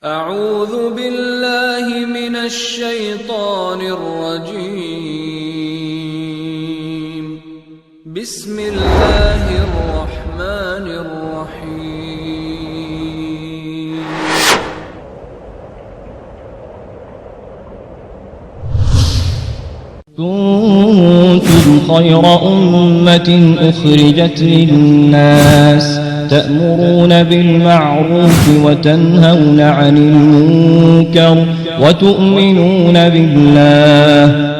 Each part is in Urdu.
اعوذ باللہ من الشیطان الرجیم بسم اللہ الرحمن الرحیم كنتم خير أمة أخرجت للناس تأمرون بالمعروف وتنهون عن المنكر وتؤمنون بالله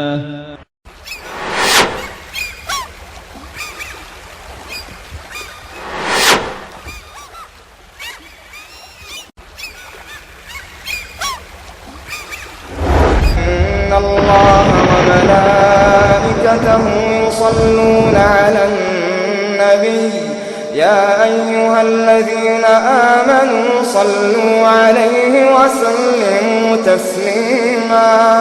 إن الله وملائكته يصلون على النبي يا أيها الذين آمنوا صلوا عليه وسلموا تسليما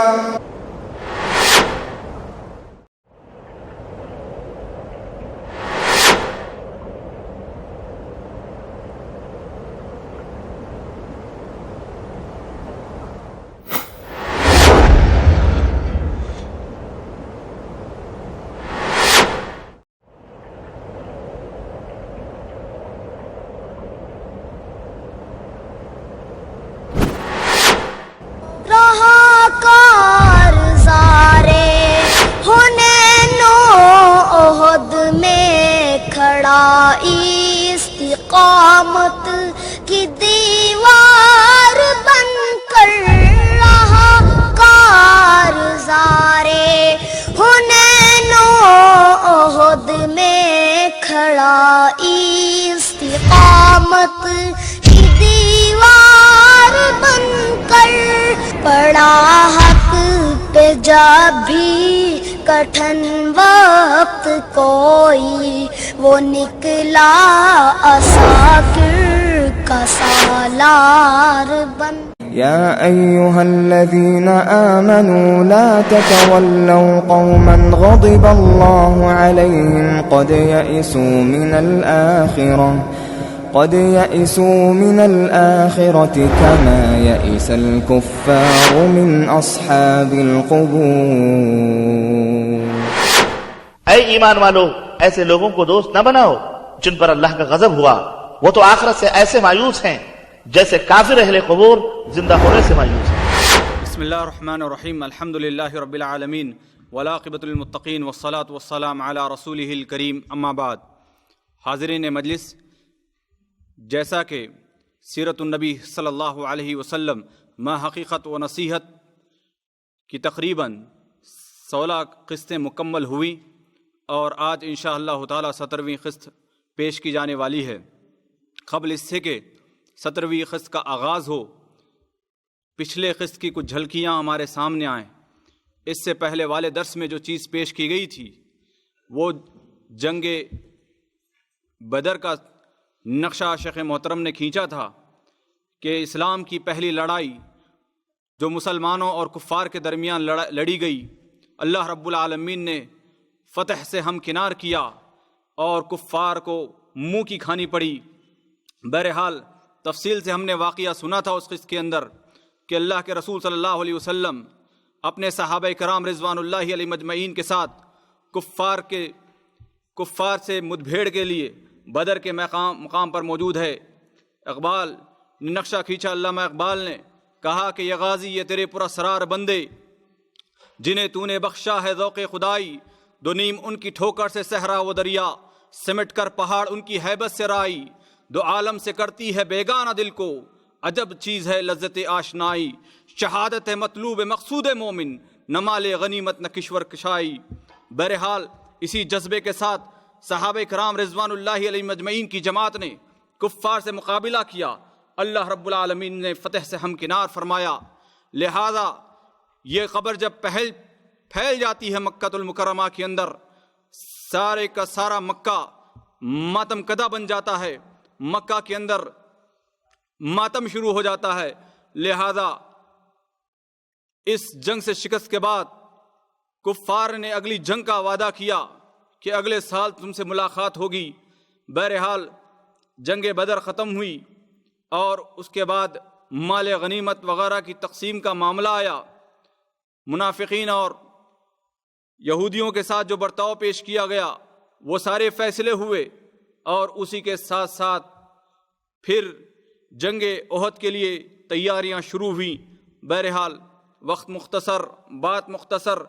استقامت کی دیوار بن کر رہا کارزارے حنین و احد میں کھڑا استقامت کی دیوار بن کر پڑا حق پہ جب بھی کٹھن وقت کوئی وہ نکلا عساکر کا سالار بن يا أيها الذين آمنوا لا تتولوا قوما غضب الله عليهم قد يئسوا من الآخرة كما يئس الكفار من أصحاب القبور اے ایمان والو، ایسے لوگوں کو دوست نہ بناؤ جن پر اللہ کا غضب ہوا، وہ تو آخرت سے ایسے مایوس ہیں جیسے کافر اہل قبور زندہ ہونے سے مایوس ہیں۔ بسم اللہ الرحمن الرحیم، الحمد للہ رب العالمین والعاقبۃ للمتقین والصلاۃ والسلام علی رسولہ الکریم، اما بعد۔ حاضرین مجلس، جیسا کہ سیرت النبی صلی اللہ علیہ وسلم ما حقیقت و نصیحت کی تقریباً 16 قسطیں مکمل ہوئیں، اور آج انشاءاللہ تعالی 17ویں قسط پیش کی جانے والی ہے۔ قبل اس سے کہ 17ویں قسط کا آغاز ہو، پچھلے قسط کی کچھ جھلکیاں ہمارے سامنے آئیں۔ اس سے پہلے والے درس میں جو چیز پیش کی گئی تھی وہ جنگ بدر کا نقشہ شیخ محترم نے کھینچا تھا کہ اسلام کی پہلی لڑائی جو مسلمانوں اور کفار کے درمیان لڑی گئی، اللہ رب العالمین نے فتح سے ہمکنار کیا اور کفار کو منہ کی کھانی پڑی۔ بہرحال تفصیل سے ہم نے واقعہ سنا تھا اس قسط کے اندر کہ اللہ کے رسول صلی اللہ علیہ وسلم اپنے صحابہ کرام رضوان اللہ علیہ مجمعین کے ساتھ کفار سے مدبھیڑ کے لیے بدر کے مقام پر موجود ہے۔ اقبال نے نقشہ کھینچا، علامہ اقبال نے کہا کہ یہ غازی، یہ تیرے پراسرار بندے جنہیں تو نے بخشا ہے ذوق خدائی، دو نیم ان کی ٹھوکر سے صحرا و دریا، سمٹ کر پہاڑ ان کی ہیبت سے رائی، دو عالم سے کرتی ہے بیگانہ دل کو، عجب چیز ہے لذت آشنائی، شہادت ہے مطلوب مقصود مومن، نہ مال غنیمت نہ کشور کشائی۔ بہرحال اسی جذبے کے ساتھ صحابہ کرام رضوان اللہ علیہ مجمعین کی جماعت نے کفار سے مقابلہ کیا، اللہ رب العالمین نے فتح سے ہمکنار فرمایا۔ لہذا یہ خبر جب پھیل جاتی ہے مکہ المکرمہ کے اندر، سارے کا سارا مکہ ماتم کدہ بن جاتا ہے، مکہ کے اندر ماتم شروع ہو جاتا ہے۔ لہذا اس جنگ سے شکست کے بعد کفار نے اگلی جنگ کا وعدہ کیا کہ اگلے سال تم سے ملاقات ہوگی۔ بہرحال جنگ بدر ختم ہوئی اور اس کے بعد مال غنیمت وغیرہ کی تقسیم کا معاملہ آیا، منافقین اور یہودیوں کے ساتھ جو برتاؤ پیش کیا گیا وہ سارے فیصلے ہوئے، اور اسی کے ساتھ ساتھ پھر جنگ احد کے لیے تیاریاں شروع ہوئیں۔ بہرحال وقت مختصر، بات مختصر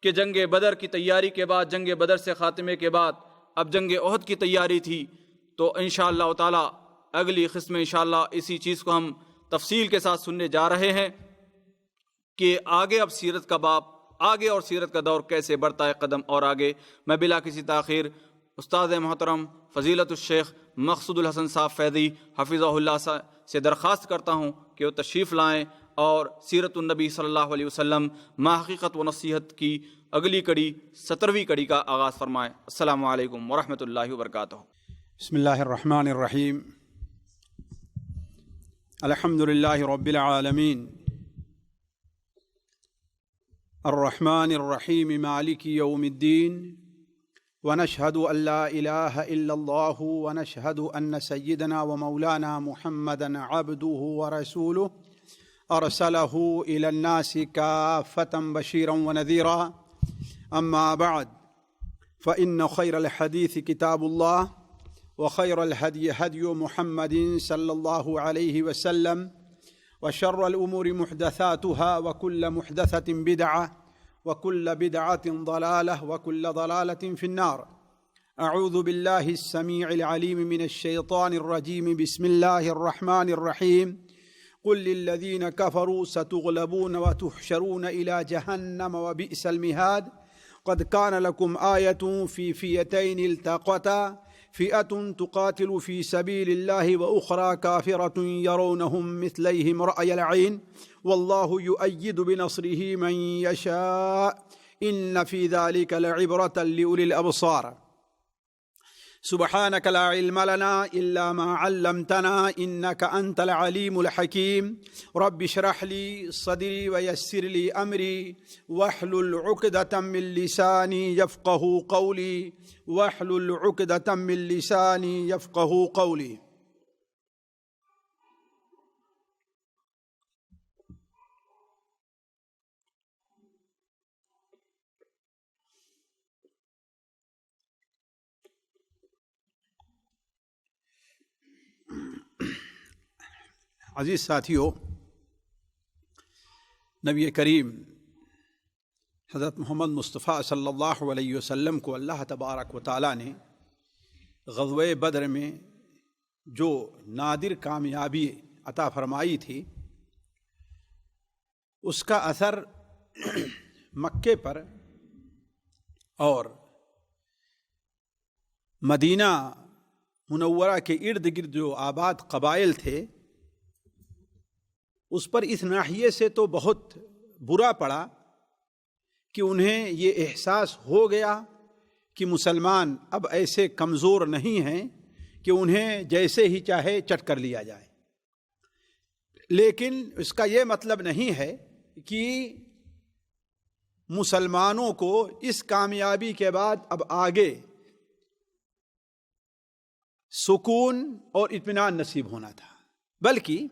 کہ جنگ بدر کی تیاری کے بعد، جنگ بدر سے خاتمے کے بعد اب جنگ احد کی تیاری تھی، تو انشاءاللہ تعالی اگلی قسم میں انشاءاللہ اسی چیز کو ہم تفصیل کے ساتھ سننے جا رہے ہیں کہ آگے اب سیرت کا باب آگے اور سیرت کا دور کیسے بڑھتا ہے قدم اور آگے۔ میں بلا کسی تاخیر استاد محترم فضیلت الشیخ مقصود الحسن صاحب فیضی حفظہ اللہ سے درخواست کرتا ہوں کہ وہ تشریف لائیں اور سیرت النبی صلی اللہ علیہ وسلم ما حقیقت و نصیحت کی اگلی کڑی 17ویں کڑی کا آغاز فرمائیں۔ السلام علیکم ورحمۃ اللہ وبرکاتہ۔ بسم اللہ الرحمن الرحیم، الحمد للہ رب العالمین، الرحمن الرحیم، مالک یوم الدین، ونشهد ان لا الہ الا اللہ، ونشهد ان سیدنا ومولانا محمدا عبده ورسولہ، ارسلہ الى الناس کافۃ بشیرا ونذیرا، اما بعد فإن خیر الحدیث کتاب اللہ، وخیر الهدی هدی محمد صلی اللہ علیہ وسلم، وشر الامور محدثاتها وكل محدثة بدعة وكل بدعة ضلالة وكل ضلالة في النار۔ اعوذ بالله السميع العليم من الشيطان الرجيم، بسم الله الرحمن الرحيم، قل للذين كفروا ستغلبون وتحشرون إلى جهنم وبئس المهاد، قد كان لكم آية في فئتين التقتا، فئة تقاتل في سبيل الله وأخرى كافرة يرونهم مثليهم رأي العين، والله يؤيد بنصره من يشاء، إن في ذلك لعبرة لأولي الأبصار۔ سبحانك لا علم لنا إلا ما علمتنا إنك أنت العليم الحكيم، رب اشرح لي صدري ويسر لي أمري واحلل عقدة من لساني يفقهوا قولي، واحلل عقدة من لساني يفقهوا قولي۔ عزیز ساتھیو، نبی کریم حضرت محمد مصطفیٰ صلی اللہ علیہ وسلم کو اللہ تبارک و تعالیٰ نے غزوہ بدر میں جو نادر کامیابی عطا فرمائی تھی، اس کا اثر مکے پر اور مدینہ منورہ کے ارد گرد جو آباد قبائل تھے اس پر اس ناحیے سے تو بہت برا پڑا کہ انہیں یہ احساس ہو گیا کہ مسلمان اب ایسے کمزور نہیں ہیں کہ انہیں جیسے ہی چاہے چٹ کر لیا جائے۔ لیکن اس کا یہ مطلب نہیں ہے کہ مسلمانوں کو اس کامیابی کے بعد اب آگے سکون اور اطمینان نصیب ہونا تھا، بلکہ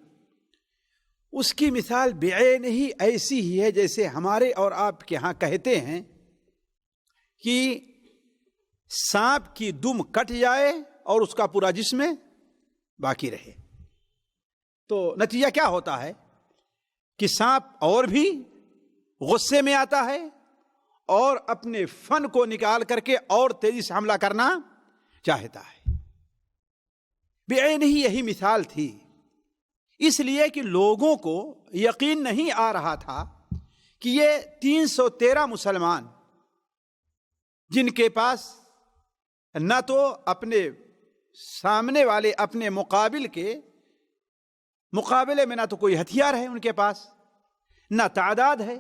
اس کی مثال بعین ہی ایسی ہی ہے جیسے ہمارے اور آپ کے ہاں کہتے ہیں کہ سانپ کی دم کٹ جائے اور اس کا پورا جسم باقی رہے، تو نتیجہ کیا ہوتا ہے کہ سانپ اور بھی غصے میں آتا ہے اور اپنے فن کو نکال کر کے اور تیزی سے حملہ کرنا چاہتا ہے۔ بعین ہی یہی مثال تھی، اس لیے کہ لوگوں کو یقین نہیں آ رہا تھا کہ یہ 313 مسلمان جن کے پاس نہ تو اپنے سامنے والے اپنے مقابل کے مقابلے میں نہ تو کوئی ہتھیار ہے ان کے پاس، نہ تعداد ہے،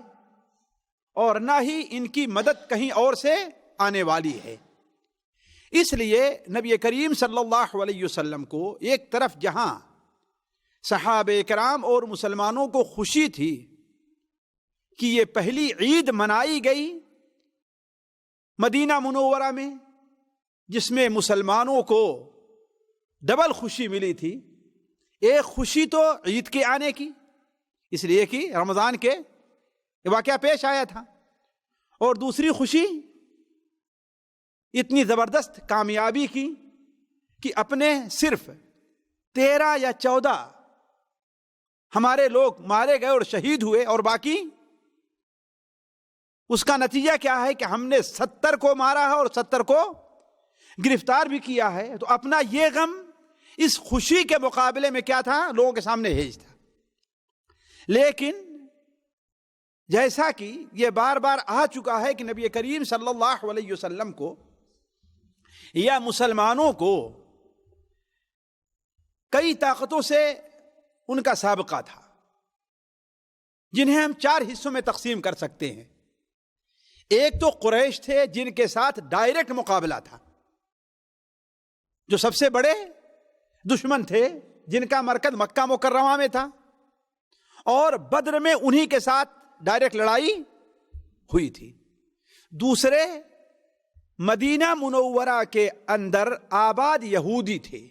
اور نہ ہی ان کی مدد کہیں اور سے آنے والی ہے۔ اس لیے نبی کریم صلی اللہ علیہ وسلم کو ایک طرف جہاں صحابہ کرام اور مسلمانوں کو خوشی تھی کہ یہ پہلی عید منائی گئی مدینہ منورہ میں جس میں مسلمانوں کو ڈبل خوشی ملی تھی، ایک خوشی تو عید کے آنے کی، اس لیے کہ رمضان کے واقعہ پیش آیا تھا، اور دوسری خوشی اتنی زبردست کامیابی کی کہ اپنے صرف 13 یا 14 ہمارے لوگ مارے گئے اور شہید ہوئے، اور باقی اس کا نتیجہ کیا ہے کہ ہم نے 70 کو مارا ہے اور 70 کو گرفتار بھی کیا ہے۔ تو اپنا یہ غم اس خوشی کے مقابلے میں کیا تھا؟ لوگوں کے سامنے ہیج تھا۔ لیکن جیسا کہ یہ بار بار آ چکا ہے کہ نبی کریم صلی اللہ علیہ وسلم کو یا مسلمانوں کو کئی طاقتوں سے ان کا سابقہ تھا، جنہیں ہم 4 حصوں میں تقسیم کر سکتے ہیں۔ ایک تو قریش تھے جن کے ساتھ ڈائریکٹ مقابلہ تھا، جو سب سے بڑے دشمن تھے، جن کا مرکز مکہ مکرمہ میں تھا، اور بدر میں انہی کے ساتھ ڈائریکٹ لڑائی ہوئی تھی۔ دوسرے مدینہ منورہ کے اندر آباد یہودی تھے۔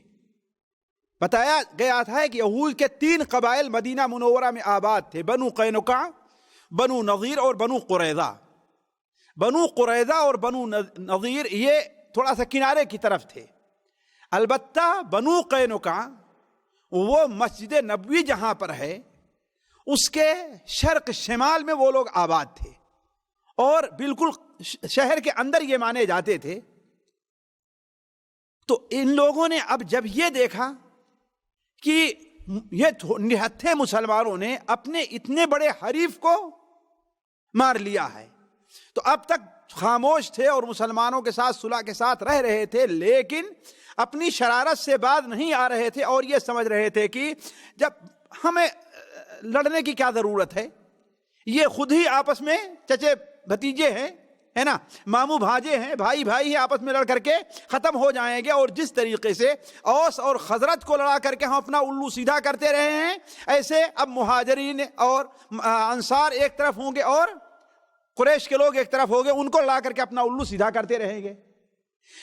بتایا گیا تھا کہ یہود کے 3 قبائل مدینہ منورہ میں آباد تھے، بنو قینقاع، بنو نضیر اور بنو قریظہ۔ بنو قریظہ اور بنو نضیر یہ تھوڑا سا کنارے کی طرف تھے، البتہ بنو قینقاع وہ مسجد نبوی جہاں پر ہے اس کے شرق شمال میں وہ لوگ آباد تھے، اور بالکل شہر کے اندر یہ مانے جاتے تھے۔ تو ان لوگوں نے اب جب یہ دیکھا کہ یہ نہتھے مسلمانوں نے اپنے اتنے بڑے حریف کو مار لیا ہے، تو اب تک خاموش تھے اور مسلمانوں کے ساتھ صلح کے ساتھ رہ رہے تھے، لیکن اپنی شرارت سے باز نہیں آ رہے تھے، اور یہ سمجھ رہے تھے کہ جب ہمیں لڑنے کی کیا ضرورت ہے، یہ خود ہی آپس میں چچے بھتیجے ہیں، ہے نا، ماموں بھاجے ہیں، بھائی بھائی ہیں، آپس میں لڑ کر کے ختم ہو جائیں گے۔ اور جس طریقے سے اوس اور خزرج کو لڑا کر کے ہم اپنا الو سیدھا کرتے رہے ہیں، ایسے اب مہاجرین اور انصار ایک طرف ہوں گے اور قریش کے لوگ ایک طرف ہو گئے، ان کو لڑا کر کے اپنا الو سیدھا کرتے رہیں گے۔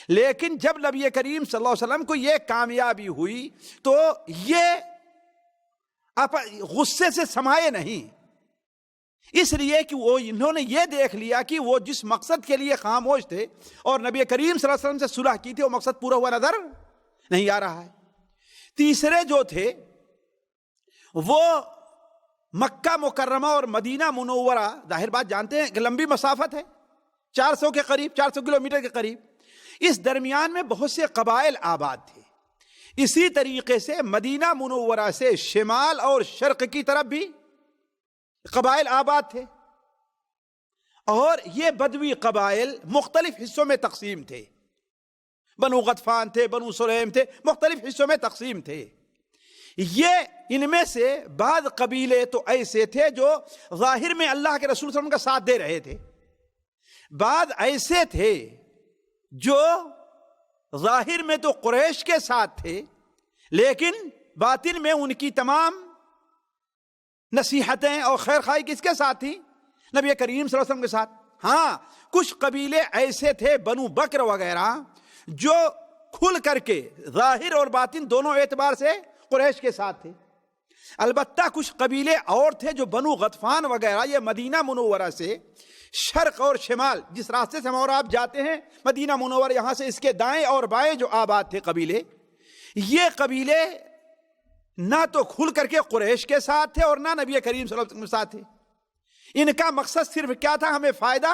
لیکن جب نبی کریم صلی اللہ علیہ وسلم کو یہ کامیابی ہوئی تو یہ غصے سے سمائے نہیں، اس لیے کہ وہ انہوں نے یہ دیکھ لیا کہ وہ جس مقصد کے لیے خاموش تھے اور نبی کریم صلی اللہ علیہ وسلم سے صلح کی تھی، وہ مقصد پورا ہوا نظر نہیں آ رہا ہے۔ تیسرے جو تھے وہ مکہ مکرمہ اور مدینہ منورہ، ظاہر بات جانتے ہیں کہ لمبی مسافت ہے، 400 کے قریب، 400 کلومیٹر کے قریب، اس درمیان میں بہت سے قبائل آباد تھے۔ اسی طریقے سے مدینہ منورہ سے شمال اور شرق کی طرف بھی قبائل آباد تھے، اور یہ بدوی قبائل مختلف حصوں میں تقسیم تھے، بنو غطفان تھے، بنو سلیم تھے، مختلف حصوں میں تقسیم تھے۔ یہ ان میں سے بعض قبیلے تو ایسے تھے جو ظاہر میں اللہ کے رسول صلی اللہ علیہ وسلم کا ساتھ دے رہے تھے، بعض ایسے تھے جو ظاہر میں تو قریش کے ساتھ تھے، لیکن باطن میں ان کی تمام نصیحتیں اور خیر خواہی کس کے ساتھ تھی؟ نبی کریم صلی اللہ علیہ وسلم کے ساتھ۔ ہاں، کچھ قبیلے ایسے تھے، بنو بکر وغیرہ، جو کھل کر کے ظاہر اور باطن دونوں اعتبار سے قریش کے ساتھ تھے۔ البتہ کچھ قبیلے اور تھے جو بنو غطفان وغیرہ، یہ مدینہ منورہ سے شرق اور شمال، جس راستے سے ہم اور آپ جاتے ہیں مدینہ منورہ، یہاں سے اس کے دائیں اور بائیں جو آباد تھے قبیلے، یہ قبیلے نہ تو کھل کر کے قریش کے ساتھ تھے اور نہ نبی کریم صلی اللہ علیہ وسلم کے ساتھ تھے۔ ان کا مقصد صرف کیا تھا؟ ہمیں فائدہ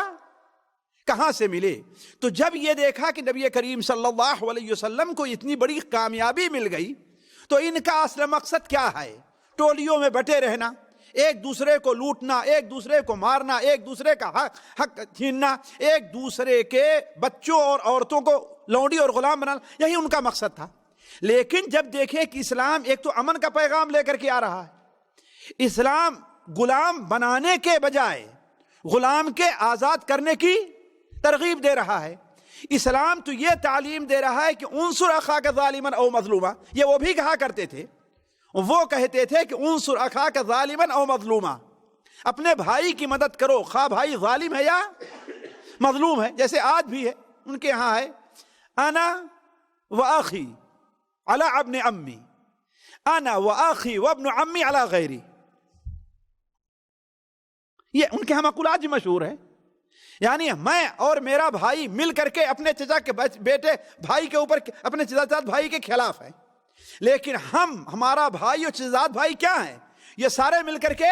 کہاں سے ملے۔ تو جب یہ دیکھا کہ نبی کریم صلی اللہ علیہ وسلم کو اتنی بڑی کامیابی مل گئی، تو ان کا اصل مقصد کیا ہے؟ ٹولیوں میں بٹے رہنا، ایک دوسرے کو لوٹنا، ایک دوسرے کو مارنا، ایک دوسرے کا حق چھیننا، ایک دوسرے کے بچوں اور عورتوں کو لونڈی اور غلام بنانا، یہی ان کا مقصد تھا۔ لیکن جب دیکھے کہ اسلام ایک تو امن کا پیغام لے کر کے آ رہا ہے، اسلام غلام بنانے کے بجائے غلام کے آزاد کرنے کی ترغیب دے رہا ہے، اسلام تو یہ تعلیم دے رہا ہے کہ انصر اخاک ظالما او مظلوما، یہ وہ بھی کہا کرتے تھے، وہ کہتے تھے کہ انصر اخاک ظالما او مظلوما، اپنے بھائی کی مدد کرو، خواہ بھائی ظالم ہے یا مظلوم ہے۔ جیسے آج بھی ہے، ان کے ہاں ہے انا و اخی علی ابن امی، انا واخی وابن عمی علی غیری. یہ ان کے ہاں مقولات بھی مشہور ہے. یعنی میں اور میرا بھائی مل کر کے اپنے چچا کے بیٹے بھائی کے اوپر اپنے چچا بھائی کے خلاف ہیں، لیکن ہمارا بھائی اور چچا بھائی کیا ہیں؟ یہ سارے مل کر کے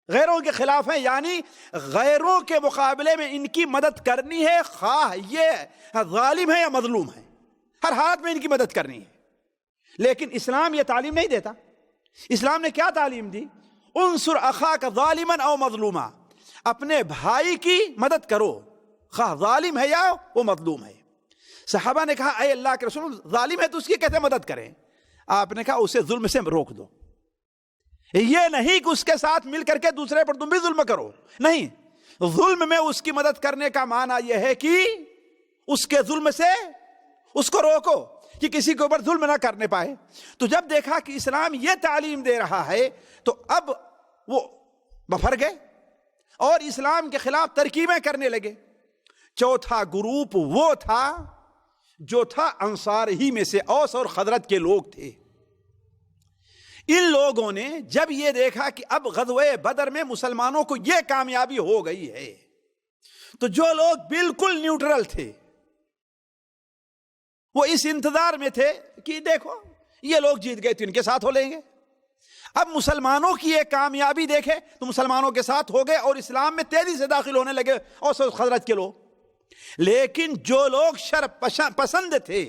غیروں کے خلاف ہیں. یعنی غیروں کے مقابلے میں ان کی مدد کرنی ہے، خواہ یہ ظالم ہے یا مظلوم ہے، ہر حالت میں ان کی مدد کرنی ہے. لیکن اسلام یہ تعلیم نہیں دیتا. اسلام نے کیا تعلیم دی؟ انصر اخاک ظالما او مظلوما، اپنے بھائی کی مدد کرو خواہ ظالم ہے یا وہ مظلوم ہے. صحابہ نے کہا اے اللہ کے رسول، ظالم ہے تو اس کی کیسے مدد کریں؟ آپ نے کہا اسے ظلم سے روک دو. یہ نہیں کہ اس کے ساتھ مل کر کے دوسرے پر تم بھی ظلم کرو، نہیں. ظلم میں اس کی مدد کرنے کا معنی یہ ہے کہ اس کے ظلم سے اس کو روکو کہ کسی کے اوپر ظلم نہ کرنے پائے. تو جب دیکھا کہ اسلام یہ تعلیم دے رہا ہے تو اب وہ بفر گئے اور اسلام کے خلاف ترکیبیں کرنے لگے. چوتھا گروپ وہ تھا جو تھا انصار ہی میں سے، اوس اور خزرج کے لوگ تھے. ان لوگوں نے جب یہ دیکھا کہ اب غزوہ بدر میں مسلمانوں کو یہ کامیابی ہو گئی ہے، تو جو لوگ بالکل نیوٹرل تھے وہ اس انتظار میں تھے کہ دیکھو یہ لوگ جیت گئے تو ان کے ساتھ ہو لیں گے. اب مسلمانوں کی یہ کامیابی دیکھے تو مسلمانوں کے ساتھ ہو گئے اور اسلام میں تیزی سے داخل ہونے لگے اوس اور خزرج کے لوگ. لیکن جو لوگ شر پسند تھے،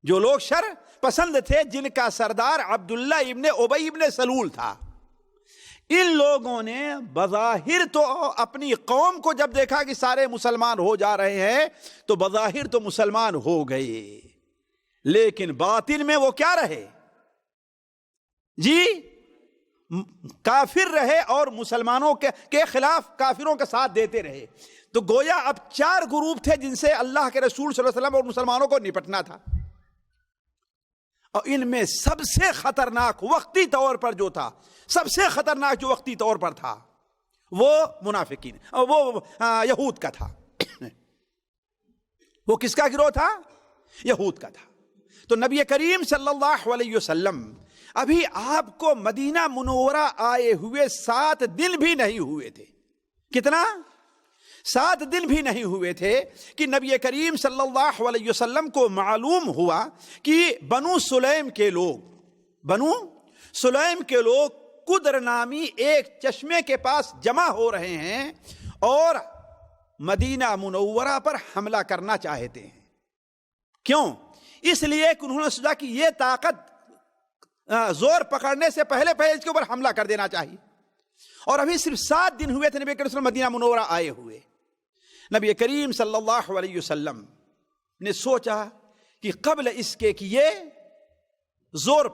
جو لوگ شر پسند تھے، جن کا سردار عبداللہ ابن ابی ابن سلول تھا، ان لوگوں نے بظاہر تو اپنی قوم کو جب دیکھا کہ سارے مسلمان ہو جا رہے ہیں تو بظاہر تو مسلمان ہو گئے، لیکن باطن میں وہ کیا رہے؟ جی کافر رہے اور مسلمانوں کے خلاف کافروں کا ساتھ دیتے رہے. تو گویا اب 4 گروپ تھے جن سے اللہ کے رسول صلی اللہ علیہ وسلم اور مسلمانوں کو نپٹنا تھا. اور ان میں سب سے خطرناک وقتی طور پر جو تھا، سب سے خطرناک جو وقتی طور پر تھا وہ منافقین، وہ یہود کا تھا. وہ کس کا گروہ تھا؟ یہود کا تھا. تو نبی کریم صلی اللہ علیہ وسلم ابھی آپ کو مدینہ منورہ آئے ہوئے 7 دن بھی نہیں ہوئے تھے. کتنا؟ 7 دن بھی نہیں ہوئے تھے کہ نبی کریم صلی اللہ علیہ وسلم کو معلوم ہوا کہ بنو سلیم کے لوگ قدر نامی ایک چشمے کے پاس جمع ہو رہے ہیں اور مدینہ منورہ پر حملہ کرنا چاہتے ہیں. کیوں؟ اس لیے کہ انہوں نے سوچا کہ یہ طاقت زور پکڑنے سے پہلے اس کے اوپر حملہ کر دینا چاہیے. اور ابھی صرف 7 دن ہوئے تھے نبی کریم صلی اللہ علیہ وسلم مدینہ منورہ آئے ہوئے. نبی کریم صلی اللہ علیہ وسلم نے سوچا کہ قبل اس کے یہ زور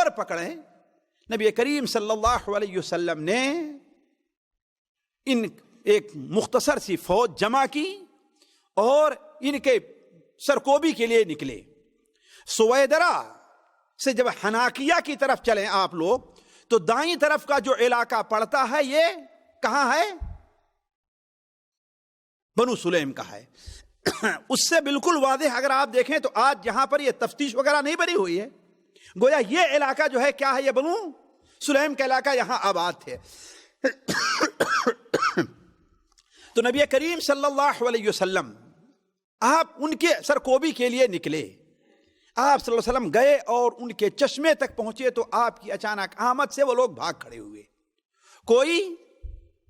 پکڑیں، نبی کریم صلی اللہ علیہ وسلم نے ایک مختصر سی فوج جمع کی اور ان کے سرکوبی کے لیے نکلے. سویدرا سے جب حناکیہ کی طرف چلیں آپ لوگ تو دائیں طرف کا جو علاقہ پڑتا ہے یہ کہاں ہے؟ بنو سلیم کا ہے. اس سے بالکل واضح اگر آپ دیکھیں تو آج جہاں پر یہ تفتیش وغیرہ نہیں بنی ہوئی ہے، گویا یہ علاقہ جو ہے کیا ہے؟ یہ بنو سلیم کا علاقہ، یہاں آباد تھے. تو نبی کریم صلی اللہ علیہ وسلم آپ ان کے سرکوبی کے لیے نکلے. آپ صلی اللہ علیہ وسلم گئے اور ان کے چشمے تک پہنچے تو آپ کی اچانک آمد سے وہ لوگ بھاگ کھڑے ہوئے. کوئی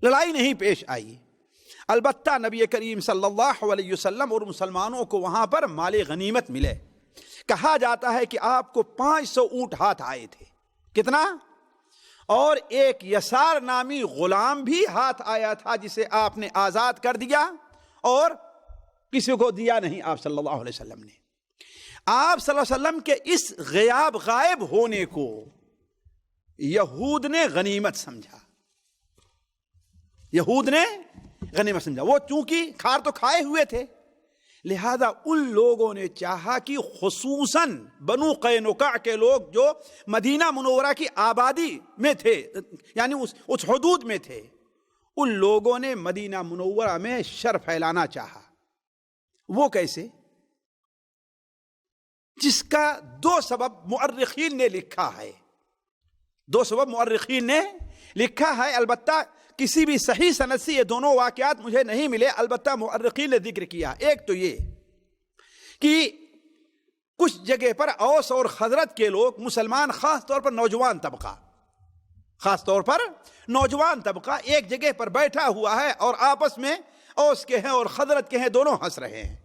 لڑائی نہیں پیش آئی. البتہ نبی کریم صلی اللہ علیہ وسلم اور مسلمانوں کو وہاں پر مال غنیمت ملے. کہا جاتا ہے کہ آپ کو 500 اونٹ ہاتھ آئے تھے. کتنا؟ اور ایک یسار نامی غلام بھی ہاتھ آیا تھا جسے آپ نے آزاد کر دیا اور کسی کو دیا نہیں آپ صلی اللہ علیہ وسلم نے. آپ صلی اللہ علیہ وسلم کے اس غائب ہونے کو یہود نے غنیمت سمجھا. وہ چونکہ کھار تو کھائے ہوئے تھے، لہذا ان لوگوں نے چاہا کہ خصوصاً بنو قینقاع کے لوگ جو مدینہ منورہ کی آبادی میں تھے، یعنی اس حدود میں تھے، ان لوگوں نے مدینہ منورہ میں شر پھیلانا چاہا. وہ کیسے؟ جس کا دو سبب مؤرخین نے لکھا ہے، دو سبب مؤرخین نے لکھا ہے، البتہ کسی بھی صحیح سند سے یہ دونوں واقعات مجھے نہیں ملے، البتہ مؤرخین نے ذکر کیا۔ ایک تو یہ کہ کچھ جگہ پر اوس اور خزرج کے لوگ، مسلمان خاص طور پر نوجوان طبقہ، خاص طور پر نوجوان طبقہ ایک جگہ پر بیٹھا ہوا ہے اور آپس میں اوس کے ہیں اور خزرج کے ہیں دونوں ہنس رہے ہیں،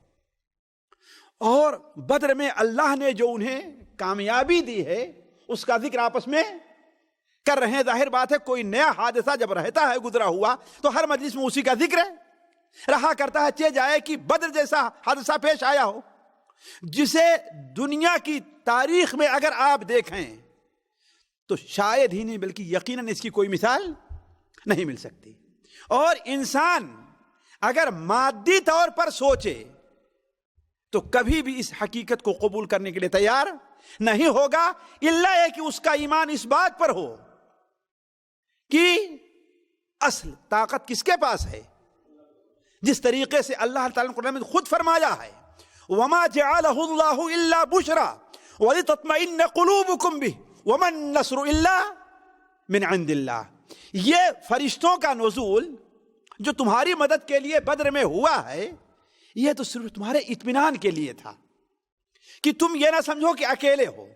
اور بدر میں اللہ نے جو انہیں کامیابی دی ہے اس کا ذکر آپس میں کر رہے ہیں۔ ظاہر بات ہے کوئی نیا حادثہ جب رہتا ہے گزرا ہوا تو ہر مجلس میں اسی کا ذکر رہا کرتا ہے، چہ جائے کہ بدر جیسا حادثہ پیش آیا ہو جسے دنیا کی تاریخ میں اگر آپ دیکھیں تو شاید ہی نہیں بلکہ یقیناً اس کی کوئی مثال نہیں مل سکتی۔ اور انسان اگر مادی طور پر سوچے تو کبھی بھی اس حقیقت کو قبول کرنے کے لیے تیار نہیں ہوگا، الا یہ کہ اس کا ایمان اس بات پر ہو کہ اصل طاقت کس کے پاس ہے، جس طریقے سے اللہ تعالیٰ نے قرآن میں خود فرمایا ہے وَمَا جَعَلَهُ اللَّهُ إِلَّا بُشْرًا وَلِتَطْمَئِنَّ قُلُوبُكُمْ بِهِ وَمَا النَّصْرُ إِلَّا مِنْ عِنْدِ اللَّهِ۔ یہ فرشتوں کا نزول جو تمہاری مدد کے لیے بدر میں ہوا ہے، یہ تو صرف تمہارے اطمینان کے لیے تھا کہ تم یہ نہ سمجھو کہ اکیلے ہو۔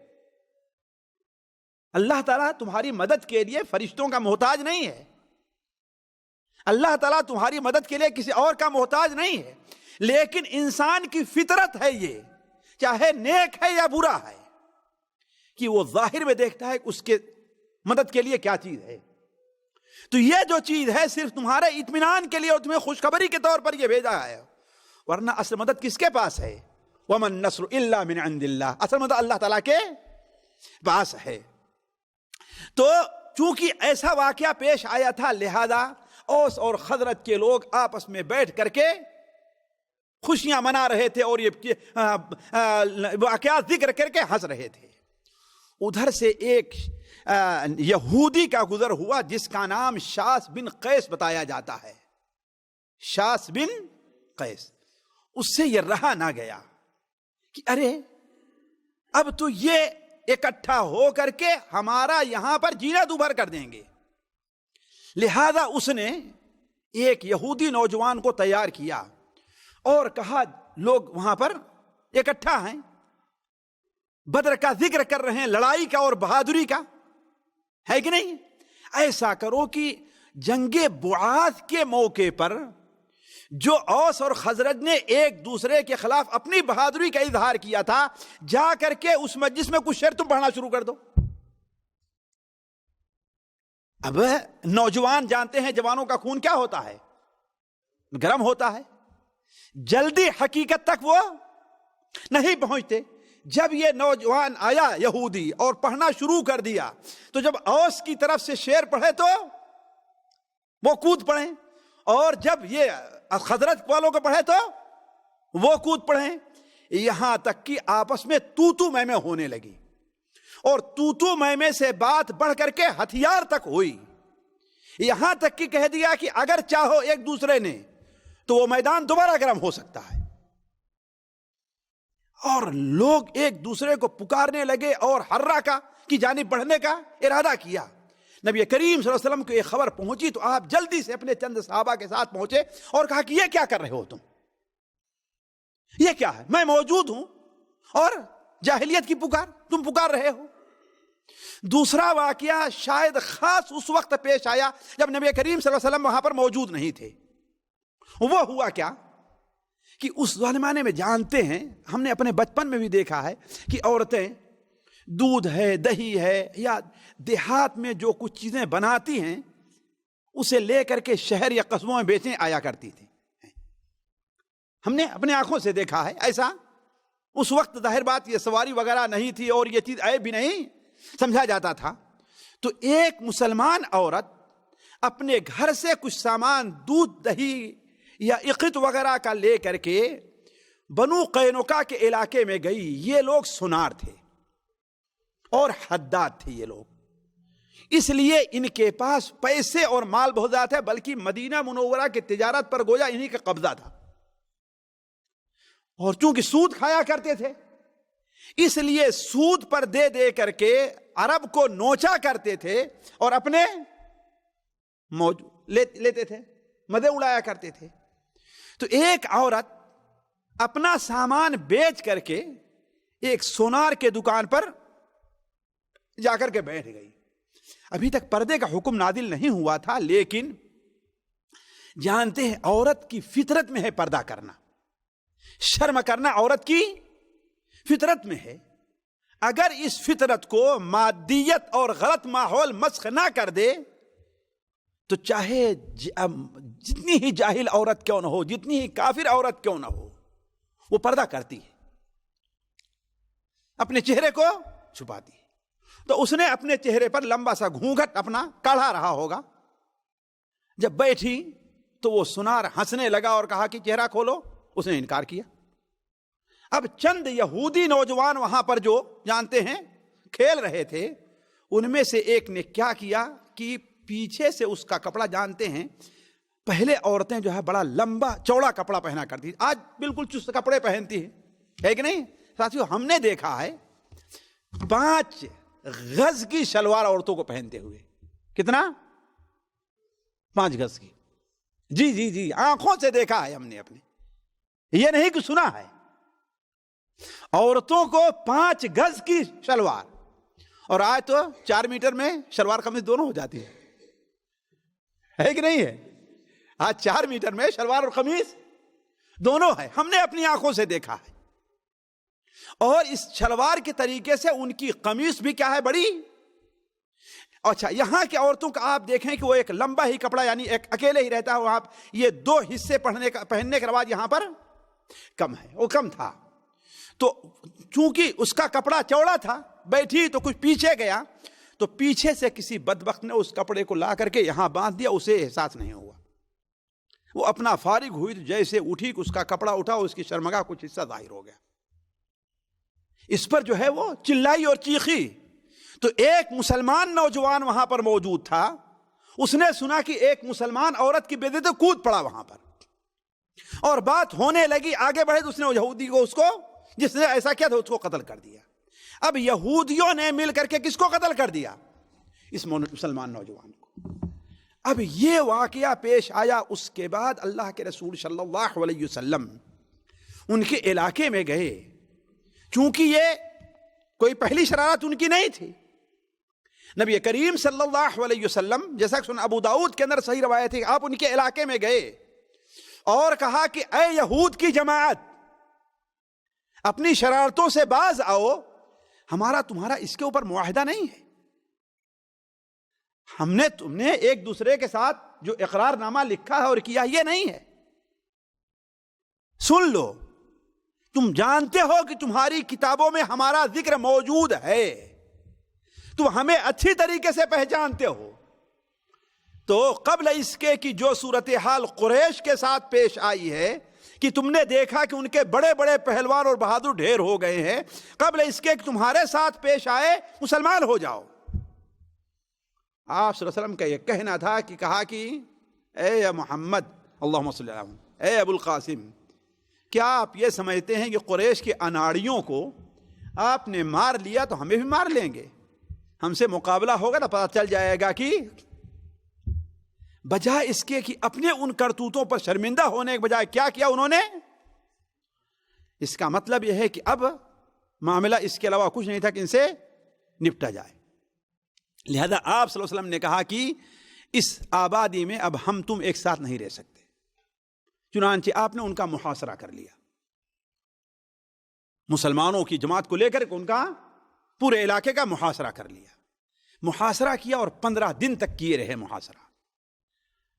اللہ تعالیٰ تمہاری مدد کے لیے فرشتوں کا محتاج نہیں ہے، اللہ تعالیٰ تمہاری مدد کے لیے کسی اور کا محتاج نہیں ہے، لیکن انسان کی فطرت ہے یہ، چاہے نیک ہے یا برا ہے، کہ وہ ظاہر میں دیکھتا ہے کہ اس کے مدد کے لیے کیا چیز ہے۔ تو یہ جو چیز ہے صرف تمہارے اطمینان کے لیے اور تمہیں خوشخبری کے طور پر یہ بھیجا ہے، ورنہ اصل مدد کس کے پاس ہے؟ وَمَا النَّصْرُ إِلَّا مِنْ عِنْدِ اللَّهِ، اصل مدد اللہ تعالیٰ کے پاس ہے۔ تو چونکہ ایسا واقعہ پیش آیا تھا، لہذا اوس اور خزرج کے لوگ آپس میں بیٹھ کر کے خوشیاں منا رہے تھے اور یہ واقعات ذکر کر کے ہنس رہے تھے۔ ادھر سے ایک یہودی کا گزر ہوا جس کا نام شاس بن قیس بتایا جاتا ہے، شاس بن قیس۔ اس سے یہ رہا نہ گیا کہ ارے اب تو یہ اکٹھا ہو کر کے ہمارا یہاں پر جینا دوبھر کر دیں گے، لہذا اس نے ایک یہودی نوجوان کو تیار کیا اور کہا لوگ وہاں پر اکٹھا ہیں، بدر کا ذکر کر رہے ہیں، لڑائی کا اور بہادری کا، ہے کہ نہیں؟ ایسا کرو کہ جنگ بعاث کے موقع پر جو اوس اور خزرج نے ایک دوسرے کے خلاف اپنی بہادری کا اظہار کیا تھا، جا کر کے اس مجلس میں کچھ شعر تم پڑھنا شروع کر دو۔ اب نوجوان جانتے ہیں جوانوں کا خون کیا ہوتا ہے، گرم ہوتا ہے، جلدی حقیقت تک وہ نہیں پہنچتے۔ جب یہ نوجوان آیا یہودی اور پڑھنا شروع کر دیا تو جب اوس کی طرف سے شعر پڑھے تو وہ کود پڑے، اور جب یہ خزرج والوں کو پڑھے تو وہ کود پڑے، یہاں تک کہ آپس میں تو تو میں ہونے لگی، اور تو تو میں سے بات بڑھ کر کے ہتھیار تک ہوئی، یہاں تک کہ کہہ دیا کہ اگر چاہو ایک دوسرے نے تو وہ میدان دوبارہ گرم ہو سکتا ہے۔ اور لوگ ایک دوسرے کو پکارنے لگے اور حرہ کا کی جانب بڑھنے کا ارادہ کیا۔ نبی کریم صلی اللہ علیہ وسلم کو یہ خبر پہنچی تو آپ جلدی سے اپنے چند صحابہ کے ساتھ پہنچے اور کہا کہ یہ کیا کر رہے ہو تم، یہ کیا ہے، میں موجود ہوں اور جاہلیت کی پکار تم پکار رہے ہو۔ دوسرا واقعہ شاید خاص اس وقت پیش آیا جب نبی کریم صلی اللہ علیہ وسلم وہاں پر موجود نہیں تھے۔ وہ ہوا کیا کہ اس زمانے میں جانتے ہیں، ہم نے اپنے بچپن میں بھی دیکھا ہے کہ عورتیں دودھ ہے، دہی ہے، یا دیہات میں جو کچھ چیزیں بناتی ہیں اسے لے کر کے شہر یا قصبوں میں بیچنے آیا کرتی تھی۔ ہم نے اپنے آنکھوں سے دیکھا ہے ایسا۔ اس وقت ظاہر بات یہ سواری وغیرہ نہیں تھی اور یہ چیز عیب بھی نہیں سمجھا جاتا تھا۔ تو ایک مسلمان عورت اپنے گھر سے کچھ سامان دودھ دہی یا عقد وغیرہ کا لے کر کے بنو قینوقا کے علاقے میں گئی۔ یہ لوگ سنار تھے اور حداد تھے یہ لوگ، اس لیے ان کے پاس پیسے اور مال بہت زیادہ تھے، بلکہ مدینہ منورہ کی تجارت پر گویا انہی کا قبضہ تھا، اور چونکہ سود کھایا کرتے تھے اس لیے سود پر دے دے کر کے عرب کو نوچا کرتے تھے اور اپنے لیتے تھے، مزے اڑایا کرتے تھے. تو ایک عورت اپنا سامان بیچ کر کے ایک سونار کے دکان پر جا کر کے بیٹھ گئی. ابھی تک پردے کا حکم نازل نہیں ہوا تھا، لیکن جانتے ہیں عورت کی فطرت میں ہے پردہ کرنا، شرم کرنا عورت کی فطرت میں ہے. اگر اس فطرت کو مادیت اور غلط ماحول مسخ نہ کر دے تو چاہے جتنی ہی جاہل عورت کیوں نہ ہو، جتنی ہی کافر عورت کیوں نہ ہو، وہ پردہ کرتی ہے، اپنے چہرے کو چھپاتی ہے. تو اس نے اپنے چہرے پر لمبا سا گھونگھٹ اپنا کاڑھا رہا ہوگا. جب بیٹھی تو وہ سنار ہنسنے لگا اور کہا کہ چہرہ کھولو. اس نے انکار کیا. اب چند یہودی نوجوان وہاں پر جو جانتے ہیں کھیل رہے تھے، ان میں سے ایک نے کیا کیا کہ پیچھے سے اس کا کپڑا، جانتے ہیں پہلے عورتیں جو ہے بڑا لمبا چوڑا کپڑا پہنا کرتی، آج بالکل چست کپڑے پہنتی ہیں، ہے کہ نہیں ساتھیو؟ ہم نے دیکھا ہے 5 گز کی شلوار عورتوں کو پہنتے ہوئے. کتنا؟ 5 گز کی. جی جی جی، آنکھوں سے دیکھا ہے ہم نے اپنے، یہ نہیں کہ سنا ہے. عورتوں کو 5 گز کی شلوار، اور آج تو 4 میٹر میں شلوار قمیض دونوں ہو جاتی ہے کہ نہیں ہے؟ آج 4 میٹر میں شلوار اور قمیض دونوں ہے، ہم نے اپنی آنکھوں سے دیکھا ہے. اور اس شلوار کے طریقے سے ان کی قمیص بھی کیا ہے، بڑی. اچھا، یہاں کی عورتوں کا آپ دیکھیں کہ وہ ایک لمبا ہی کپڑا، یعنی ایک اکیلے ہی رہتا ہے وہاں. یہ 2 حصے پہننے کا رواج یہاں پر کم ہے، وہ کم تھا. تو چونکہ اس کا کپڑا چوڑا تھا، بیٹھی تو کچھ پیچھے گیا، تو پیچھے سے کسی بدبخت نے اس کپڑے کو لا کر کے یہاں باندھ دیا، اسے احساس نہیں ہوا. وہ اپنا فارغ ہوئی تو جیسے اٹھی کہ اس کا کپڑا اٹھا، اس کی شرمگاہ کچھ حصہ ظاہر ہو گیا. اس پر جو ہے وہ چلائی اور چیخی. تو ایک مسلمان نوجوان وہاں پر موجود تھا، اس نے سنا کہ ایک مسلمان عورت کی بے تو کود پڑا وہاں پر، اور بات ہونے لگی. آگے بڑھے تو اس نے یہودی کو، اس کو جس نے ایسا کیا تھا، اس کو قتل کر دیا. اب یہودیوں نے مل کر کے کس کو قتل کر دیا؟ اس مسلمان نوجوان کو. اب یہ واقعہ پیش آیا. اس کے بعد اللہ کے رسول صلی اللہ علیہ وسلم ان کے علاقے میں گئے. چونکہ یہ کوئی پہلی شرارت ان کی نہیں تھی. نبی کریم صلی اللہ علیہ وسلم، جیسا کہ ابو داؤد کے اندر صحیح روایت ہے، آپ ان کے علاقے میں گئے اور کہا کہ اے یہود کی جماعت، اپنی شرارتوں سے باز آؤ. ہمارا تمہارا اس کے اوپر معاہدہ نہیں ہے. تم نے ایک دوسرے کے ساتھ جو اقرار نامہ لکھا ہے اور کیا، یہ نہیں ہے. سن لو، تم جانتے ہو کہ تمہاری کتابوں میں ہمارا ذکر موجود ہے، تم ہمیں اچھی طریقے سے پہچانتے ہو. تو قبل اس کے کہ جو صورتحال قریش کے ساتھ پیش آئی ہے کہ تم نے دیکھا کہ ان کے بڑے بڑے پہلوان اور بہادر ڈھیر ہو گئے ہیں، قبل اس کے کہ تمہارے ساتھ پیش آئے، مسلمان ہو جاؤ. آپ صلی اللہ علیہ وسلم کا یہ کہنا تھا کہ کہا کہ اے محمد، اللہم صلی اللہ علیہ وسلم، اے ابو القاسم، کیا آپ یہ سمجھتے ہیں کہ قریش کے اناڑیوں کو آپ نے مار لیا تو ہمیں بھی مار لیں گے؟ ہم سے مقابلہ ہوگا تو پتہ چل جائے گا کہ بجائے اس کے کہ اپنے ان کرتوتوں پر شرمندہ ہونے کے بجائے کیا کیا انہوں نے. اس کا مطلب یہ ہے کہ اب معاملہ اس کے علاوہ کچھ نہیں تھا کہ ان سے نپٹا جائے. لہذا آپ صلی اللہ علیہ وسلم نے کہا کہ اس آبادی میں اب ہم تم ایک ساتھ نہیں رہ سکتے. چنانچہ آپ نے ان کا محاصرہ کر لیا، مسلمانوں کی جماعت کو لے کر ان کا پورے علاقے کا محاصرہ کر لیا. محاصرہ کیا اور 15 دن تک کیے رہے محاصرہ.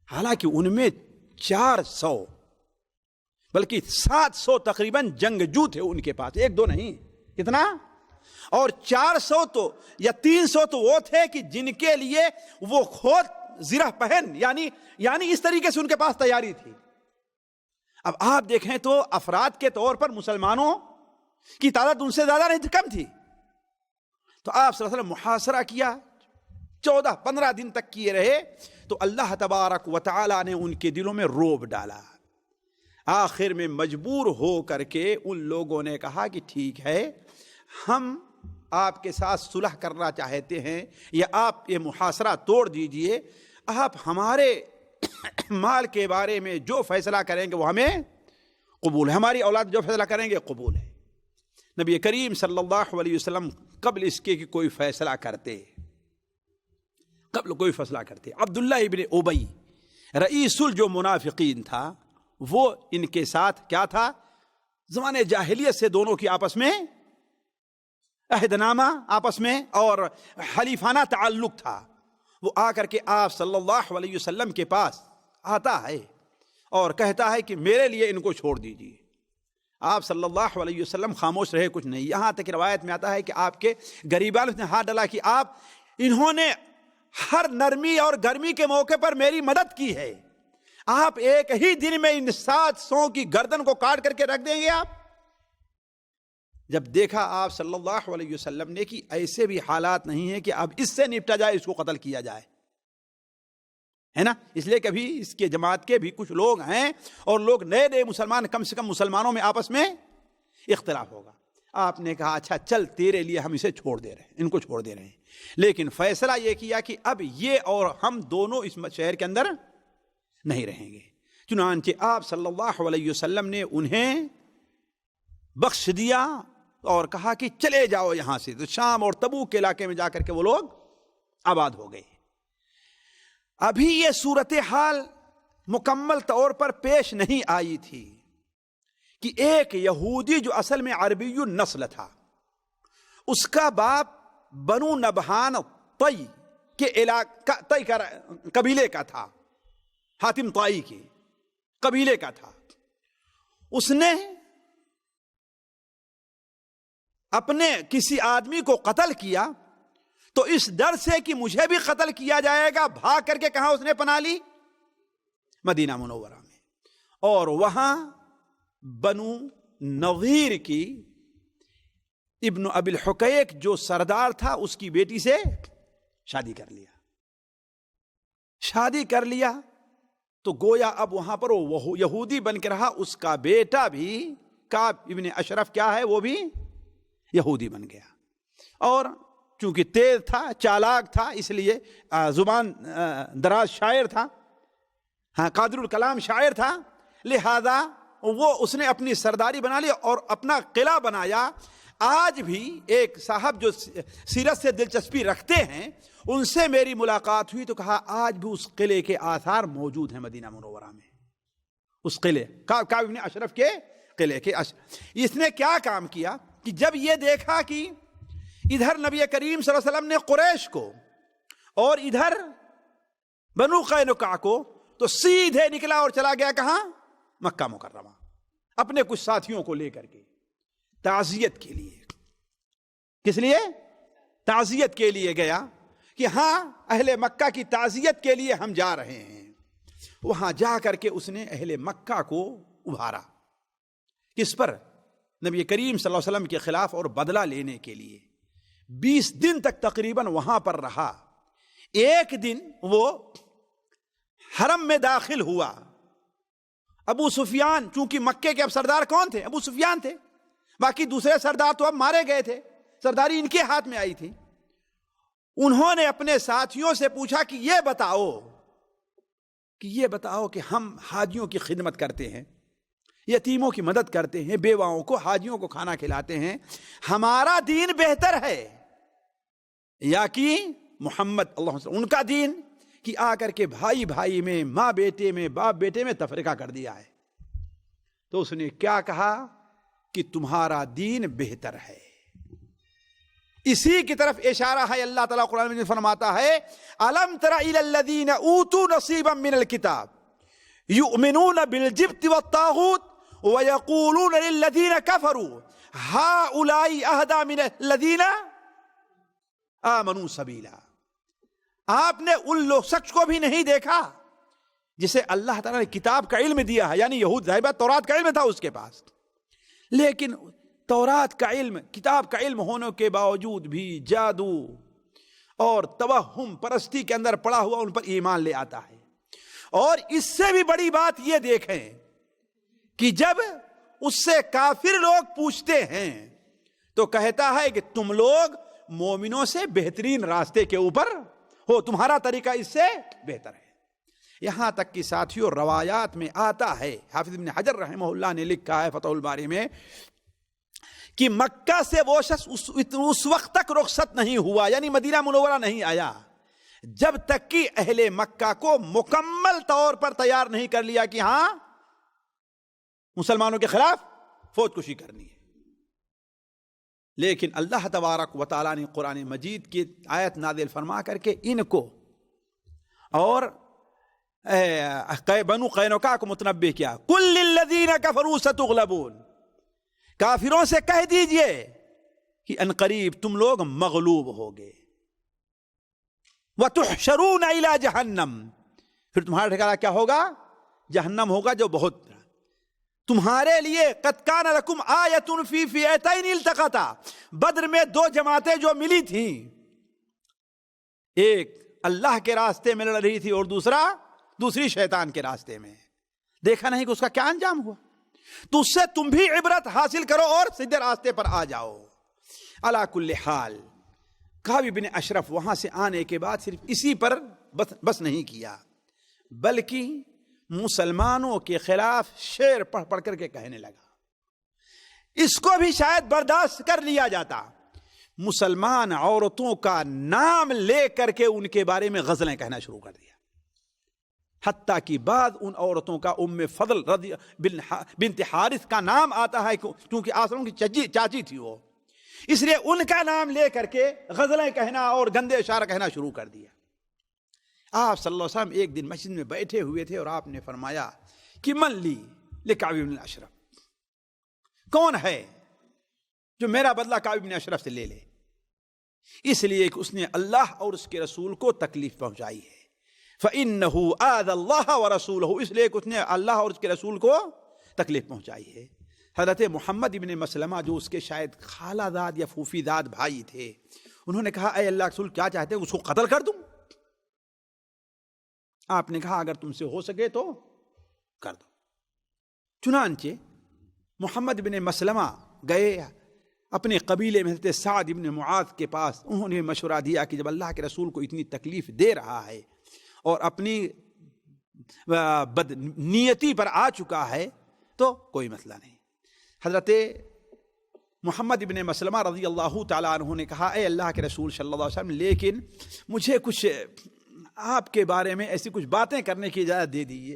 حالانکہ ان میں 400 بلکہ 700 تقریباً جنگجو تھے ان کے پاس، 1-2 نہیں. کتنا؟ اور 400 تو یا 300 تو وہ تھے کہ جن کے لیے وہ خود زرہ پہن، یعنی اس طریقے سے ان کے پاس تیاری تھی. اب آپ دیکھیں تو افراد کے طور پر مسلمانوں کی تعداد ان سے زیادہ نہیں، کم تھی. تو آپ صلی اللہ علیہ وسلم محاصرہ کیا، 14-15 دن تک کیے رہے. تو اللہ تبارک و تعالی نے ان کے دلوں میں روب ڈالا. آخر میں مجبور ہو کر کے ان لوگوں نے کہا کہ ٹھیک ہے، ہم آپ کے ساتھ صلح کرنا چاہتے ہیں یا آپ یہ محاصرہ توڑ دیجئے، آپ ہمارے مال کے بارے میں جو فیصلہ کریں گے وہ ہمیں قبول ہے، ہماری اولاد جو فیصلہ کریں گے قبول ہے۔ نبی کریم صلی اللہ علیہ وسلم قبل اس کے کہ کوئی فیصلہ کرتے، عبداللہ ابن ابی رئیس الجو منافقین تھا، وہ ان کے ساتھ کیا تھا، زمانے جاہلیت سے دونوں کی آپس میں عہد نامہ آپس میں اور حلیفانہ تعلق تھا۔ وہ آ کر کے آپ صلی اللہ علیہ وسلم کے پاس آتا ہے اور کہتا ہے کہ میرے لیے ان کو چھوڑ دیجیے۔ آپ صلی اللہ علیہ وسلم خاموش رہے، کچھ نہیں، یہاں تک روایت میں آتا ہے کہ آپ کے غریبان نے ہاتھ ڈالا کہ انہوں نے ہر نرمی اور گرمی کے موقع پر میری مدد کی ہے، آپ ایک ہی دن میں ان 700 کی گردن کو کاٹ کر کے رکھ دیں گے آپ؟ جب دیکھا آپ صلی اللہ علیہ وسلم نے کہ ایسے بھی حالات نہیں ہیں کہ اب اس سے نپٹا جائے، اس کو قتل کیا جائے، ہے نا، اس لیے کبھی اس کے جماعت کے بھی کچھ لوگ ہیں اور لوگ نئے مسلمان، کم سے کم مسلمانوں میں آپس میں اختلاف ہوگا۔ آپ نے کہا اچھا چل تیرے لیے ہم اسے چھوڑ دے رہے ہیں، ان کو چھوڑ دے رہے ہیں، لیکن فیصلہ یہ کیا کہ اب یہ اور ہم دونوں اس شہر کے اندر نہیں رہیں گے۔ چنانچہ آپ صلی اللہ علیہ وسلم نے انہیں بخش دیا اور کہا کہ چلے جاؤ یہاں سے۔ تو شام اور تبوک کے علاقے میں جا کر کے وہ لوگ آباد ہو گئے۔ ابھی یہ صورتحال مکمل طور پر پیش نہیں آئی تھی کہ ایک یہودی جو اصل میں عربی النسل تھا، اس کا باپ بنو نبہان طی کے علاقہ طی کا قبیلے کا تھا، حاتم طائی کے قبیلے کا تھا، اس نے اپنے کسی آدمی کو قتل کیا تو اس ڈر سے کہ مجھے بھی قتل کیا جائے گا بھاگ کر کے کہاں اس نے پناہ لی؟ مدینہ منورہ میں، اور وہاں بنو نظیر کی ابن ابی الحقیق جو سردار تھا اس کی بیٹی سے شادی کر لیا تو گویا اب وہاں پر وہ یہودی بن کے رہا، اس کا بیٹا بھی کعب ابن اشرف کیا ہے، وہ بھی یہودی بن گیا، اور چونکہ تیز تھا، چالاک تھا، اس لیے زبان دراز شاعر تھا، ہاں قادر الکلام شاعر تھا، لہذا اس نے اپنی سرداری بنا لی اور اپنا قلعہ بنایا۔ آج بھی ایک صاحب جو سیرت سے دلچسپی رکھتے ہیں ان سے میری ملاقات ہوئی تو کہا آج بھی اس قلعے کے آثار موجود ہیں مدینہ منورہ میں، اس قلعے کعب ابن اشرف کے قلعے کے۔ اس نے کیا کام کیا کہ جب یہ دیکھا کہ ادھر نبی کریم صلی اللہ علیہ وسلم نے قریش کو اور ادھر بنو قینقاع کو، تو سیدھے نکلا اور چلا گیا کہاں؟ مکہ مکرمہ، اپنے کچھ ساتھیوں کو لے کر کے تعزیت کے لیے۔ کس لیے؟ تعزیت کے لیے گیا کہ ہاں اہل مکہ کی تعزیت کے لیے ہم جا رہے ہیں۔ وہاں جا کر کے اس نے اہل مکہ کو ابھارا، کس پر؟ نبی کریم صلی اللہ علیہ وسلم کے خلاف اور بدلہ لینے کے لیے۔ 20 دن تک تقریباً وہاں پر رہا۔ ایک دن وہ حرم میں داخل ہوا، ابو سفیان، چونکہ مکے کے اب سردار کون تھے؟ ابو سفیان تھے، باقی دوسرے سردار تو اب مارے گئے تھے، سرداری ان کے ہاتھ میں آئی تھی۔ انہوں نے اپنے ساتھیوں سے پوچھا کہ یہ بتاؤ کہ ہم حاجیوں کی خدمت کرتے ہیں، یتیموں کی مدد کرتے ہیں، بیواؤں کو، حاجیوں کو کھانا کھلاتے ہیں، ہمارا دین بہتر ہے یا کہ محمد اللہ علیہ وسلم ان کا دین، کہ آ کر کے بھائی بھائی میں، ماں بیٹے میں، باپ بیٹے میں تفرقہ کر دیا ہے۔ تو اس نے کیا کہا کہ تمہارا دین بہتر ہے۔ اسی کی طرف اشارہ ہے، اللہ تعالیٰ قرآن میں فرماتا ہے الم تر الی الذین اوتوا نصیبا من الکتاب یؤمنون بالجبت والطاغوت ویقولون للذین کفروا ہؤلاء اہدی من الذین آمنوا سبیلا۔ آپ نے ان لوگ شخص کو بھی نہیں دیکھا جسے اللہ تعالیٰ نے کتاب کا علم دیا ہے، یعنی یہود ظاہر تورات کا علم تھا اس کے پاس، لیکن تورات کا علم، کتاب کا علم ہونے کے باوجود بھی جادو اور توہم پرستی کے اندر پڑا ہوا ان پر ایمان لے آتا ہے۔ اور اس سے بھی بڑی بات یہ دیکھیں کہ جب اس سے کافر لوگ پوچھتے ہیں تو کہتا ہے کہ تم لوگ مومنوں سے بہترین راستے کے اوپر ہو، تمہارا طریقہ اس سے بہتر ہے۔ یہاں تک کہ ساتھیوں روایات میں آتا ہے، حافظ ابن حجر رحمہ اللہ نے لکھا ہے فتح الباری میں کہ مکہ سے وہ شخص اس وقت تک رخصت نہیں ہوا، یعنی مدینہ منورہ نہیں آیا، جب تک کہ اہل مکہ کو مکمل طور پر تیار نہیں کر لیا کہ ہاں مسلمانوں کے خلاف فوج کشی کرنی ہے۔ لیکن اللہ تبارک و تعالیٰ نے قرآن مجید کی آیت نازل فرما کر کے ان کو اور بنو قینقاع کو متنبہ کیا، قل للذین کفروا ستغلبون، کافروں سے کہہ دیجئے کہ ان قریب تم لوگ مغلوب ہوگے، وتحشرون الی جہنم، پھر تمہارا ٹھکانہ کیا ہوگا؟ جہنم ہوگا، جو بہت تمہارے لیے قد کان لکم آیۃ فی فئتین التقطا، بدر میں دو جماعتیں جو ملی تھیں، ایک اللہ کے راستے میں لڑ رہی تھی اور دوسری شیطان کے راستے میں، دیکھا نہیں کہ اس کا کیا انجام ہوا؟ تو اس سے تم بھی عبرت حاصل کرو اور سیدھے راستے پر آ جاؤ۔ علی کل حال کعب بن اشرف وہاں سے آنے کے بعد صرف اسی پر بس نہیں کیا، بلکہ مسلمانوں کے خلاف شعر پڑھ پڑھ کر کے کہنے لگا۔ اس کو بھی شاید برداشت کر لیا جاتا، مسلمان عورتوں کا نام لے کر کے ان کے بارے میں غزلیں کہنا شروع کر دیا، حتیٰ کہ بعد ان عورتوں کا ام فضل بنت حارث کا نام آتا ہے، کیونکہ آسروں کی چاچی تھی وہ، اس لیے ان کا نام لے کر کے غزلیں کہنا اور گندے اشعار کہنا شروع کر دیا۔ آپ صلی اللہ علیہ وسلم ایک دن مسجد میں بیٹھے ہوئے تھے اور آپ نے فرمایا کہ من لی لکعب بن اشرف، کون ہے جو میرا بدلہ کعب بن اشرف سے لے لے؟ اس لیے کہ اس نے اللہ اور اس کے رسول کو تکلیف پہنچائی ہے، فَإِنَّهُ آذَى اللَّهَ وَرَسُولَهُ، اس لیے کہ اس نے اللہ اور اس کے رسول کو تکلیف پہنچائی ہے۔ حضرت محمد ابن مسلمہ جو اس کے شاید خالہ داد یا پھوپھی داد بھائی تھے، انہوں نے کہا اے اللہ کے رسول کیا چاہتے ہیں، اس کو قتل کر دوں؟ آپ نے کہا اگر تم سے ہو سکے تو کر دو۔ چنانچہ محمد بن مسلمہ گئے اپنے قبیلے میں حضرت سعد بن معاذ کے پاس، انہوں نے مشورہ دیا کہ جب اللہ کے رسول کو اتنی تکلیف دے رہا ہے اور اپنی بدنیتی پر آ چکا ہے تو کوئی مسئلہ نہیں۔ حضرت محمد بن مسلمہ رضی اللہ تعالیٰ عنہ نے کہا اے اللہ کے رسول صلی اللہ علیہ وسلم، لیکن مجھے کچھ آپ کے بارے میں ایسی کچھ باتیں کرنے کی اجازت دے دیجیے،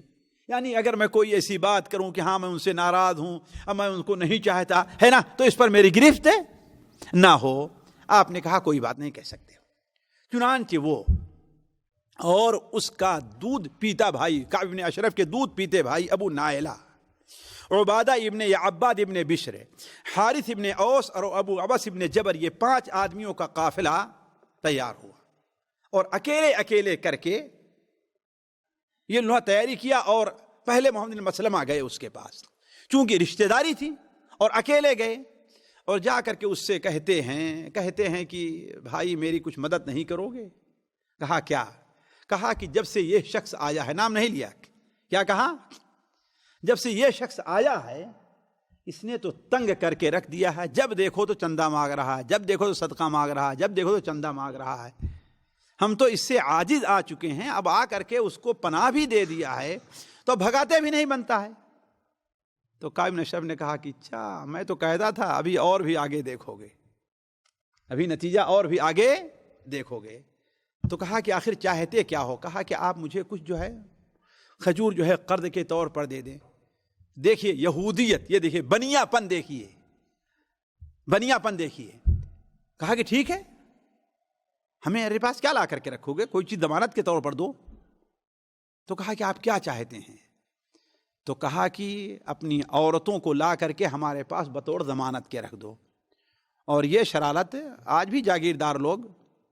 یعنی اگر میں کوئی ایسی بات کروں کہ ہاں میں ان سے ناراض ہوں، اب میں ان کو نہیں چاہتا ہے نا، تو اس پر میری گرفت نہ ہو۔ آپ نے کہا کوئی بات نہیں کہہ سکتے۔ چنانچہ وہ اور اس کا دودھ پیتا بھائی، کعب بن اشرف کے دودھ پیتے بھائی ابو نائلہ، عبادہ ابن عباد ابن بشر، حارث ابن اوس اور ابو عبس ابن جبر، یہ 5 آدمیوں کا قافلہ تیار ہوا اور اکیلے کر کے یہ انہوں نے تیاری کیا، اور پہلے محمد بن مسلمہ گئے اس کے پاس، چونکہ رشتہ داری تھی اور اکیلے گئے، اور جا کر کے اس سے کہتے ہیں کہ بھائی میری کچھ مدد نہیں کرو گے؟ کہا کیا؟ کہا کہ جب سے یہ شخص آیا ہے، نام نہیں لیا، کیا کہا؟ جب سے یہ شخص آیا ہے اس نے تو تنگ کر کے رکھ دیا ہے، جب دیکھو تو چندہ مانگ رہا ہے، جب دیکھو تو صدقہ مانگ رہا ہے، جب دیکھو تو چندہ مانگ رہا ہے، ہم تو اس سے عاجز آ چکے ہیں، اب آ کر کے اس کو پناہ بھی دے دیا ہے تو بھگاتے بھی نہیں بنتا ہے۔ تو کعب بن اشرف نے کہا کہ اچھا، میں تو کہتا تھا ابھی اور بھی آگے دیکھو گے، ابھی نتیجہ اور بھی آگے دیکھو گے۔ تو کہا کہ آخر چاہتے کیا ہو؟ کہا کہ آپ مجھے کچھ جو ہے کھجور جو ہے قرض کے طور پر دے دیں۔ دیکھیے یہودیت، یہ دیکھیے بنیا پن، دیکھیے بنیا پن دیکھیے۔ کہا کہ ٹھیک ہے، ہمیں میرے پاس کیا لا کر کے رکھو گے، کوئی چیز ضمانت کے طور پر دو۔ تو کہا کہ آپ کیا چاہتے ہیں؟ تو کہا کہ اپنی عورتوں کو لا کر کے ہمارے پاس بطور ضمانت کے رکھ دو، اور یہ شرارت آج بھی جاگیردار لوگ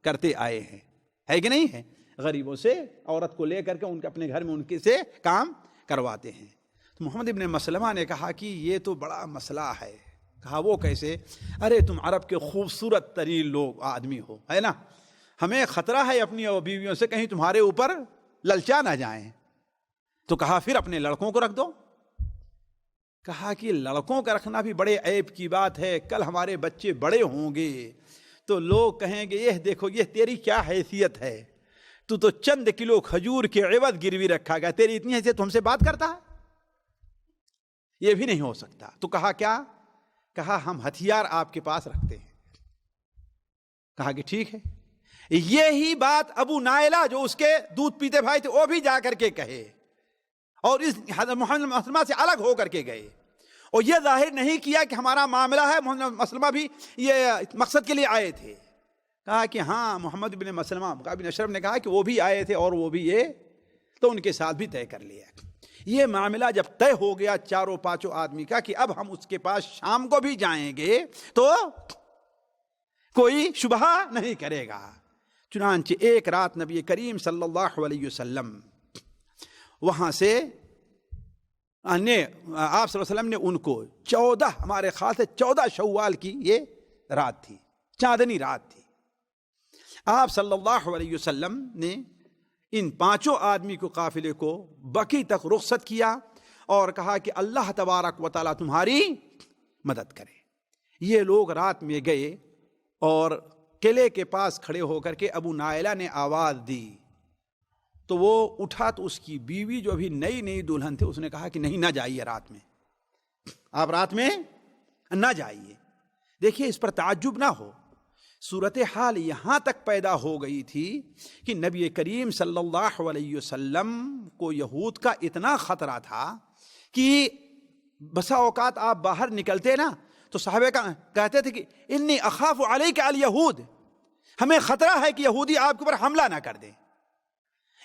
کرتے آئے ہیں، ہے کہ نہیں ہے؟ غریبوں سے عورت کو لے کر کے ان کے اپنے گھر میں ان کے سے کام کرواتے ہیں۔ تو محمد ابن مسلمہ نے کہا کہ یہ تو بڑا مسئلہ ہے۔ کہا وہ کیسے؟ ارے تم عرب کے خوبصورت ترین لوگ آدمی ہو، ہے نا، ہمیں خطرہ ہے اپنی بیویوں سے کہیں تمہارے اوپر للچا نہ جائیں۔ تو کہا پھر اپنے لڑکوں کو رکھ دو۔ کہا کہ لڑکوں کا رکھنا بھی بڑے عیب کی بات ہے، کل ہمارے بچے بڑے ہوں گے تو لوگ کہیں گے یہ دیکھو یہ تیری کیا حیثیت ہے، تو چند کلو کھجور کے عوض گروی رکھا گیا، تیری اتنی حیثیت تو ہم سے بات کرتا ہے؟ یہ بھی نہیں ہو سکتا۔ تو کہا کیا؟ کہا ہم ہتھیار آپ کے پاس رکھتے ہیں۔ کہا کہ ٹھیک ہے۔ یہی بات ابو نائلہ جو اس کے دودھ پیتے بھائی تھے وہ بھی جا کر کے کہے اور اس حضرت محمد مسلمہ سے الگ ہو کر کے گئے، اور یہ ظاہر نہیں کیا کہ ہمارا معاملہ ہے، محمد مسلمہ بھی یہ مقصد کے لیے آئے تھے۔ کہا کہ ہاں محمد بن مسلمہ بن اشرف نے کہا کہ وہ بھی آئے تھے اور وہ بھی یہ، تو ان کے ساتھ بھی طے کر لیا۔ یہ معاملہ جب طے ہو گیا چاروں پانچوں آدمی کا کہ اب ہم اس کے پاس شام کو بھی جائیں گے تو کوئی شبہ نہیں کرے گا۔ چنانچہ ایک رات نبی کریم صلی اللہ علیہ وسلم وہاں سے آپ صلی اللہ علیہ وسلم نے ان کو 14 ہمارے خیال سے 14 شوال کی یہ رات تھی، چاندنی رات تھی، آپ صلی اللہ علیہ وسلم نے ان پانچوں آدمی کو قافلے کو بقی تک رخصت کیا اور کہا کہ اللہ تبارک و تعالیٰ تمہاری مدد کرے۔ یہ لوگ رات میں گئے اور قلعے کے پاس کھڑے ہو کر کے ابو نائلہ نے آواز دی تو وہ اٹھا تو اس کی بیوی جو ابھی نئی نئی دلہن تھے اس نے کہا کہ نہیں نہ جائیے، رات میں آپ رات میں نہ جائیے۔ دیکھیے اس پر تعجب نہ ہو، صورتحال یہاں تک پیدا ہو گئی تھی کہ نبی کریم صلی اللہ علیہ وسلم کو یہود کا اتنا خطرہ تھا کہ بسا اوقات آپ باہر نکلتے نا تو صحابہ کہتے تھے کہ انی اخاف علیک الیہود، ہمیں خطرہ ہے کہ یہودی آپ کے اوپر حملہ نہ کر دیں۔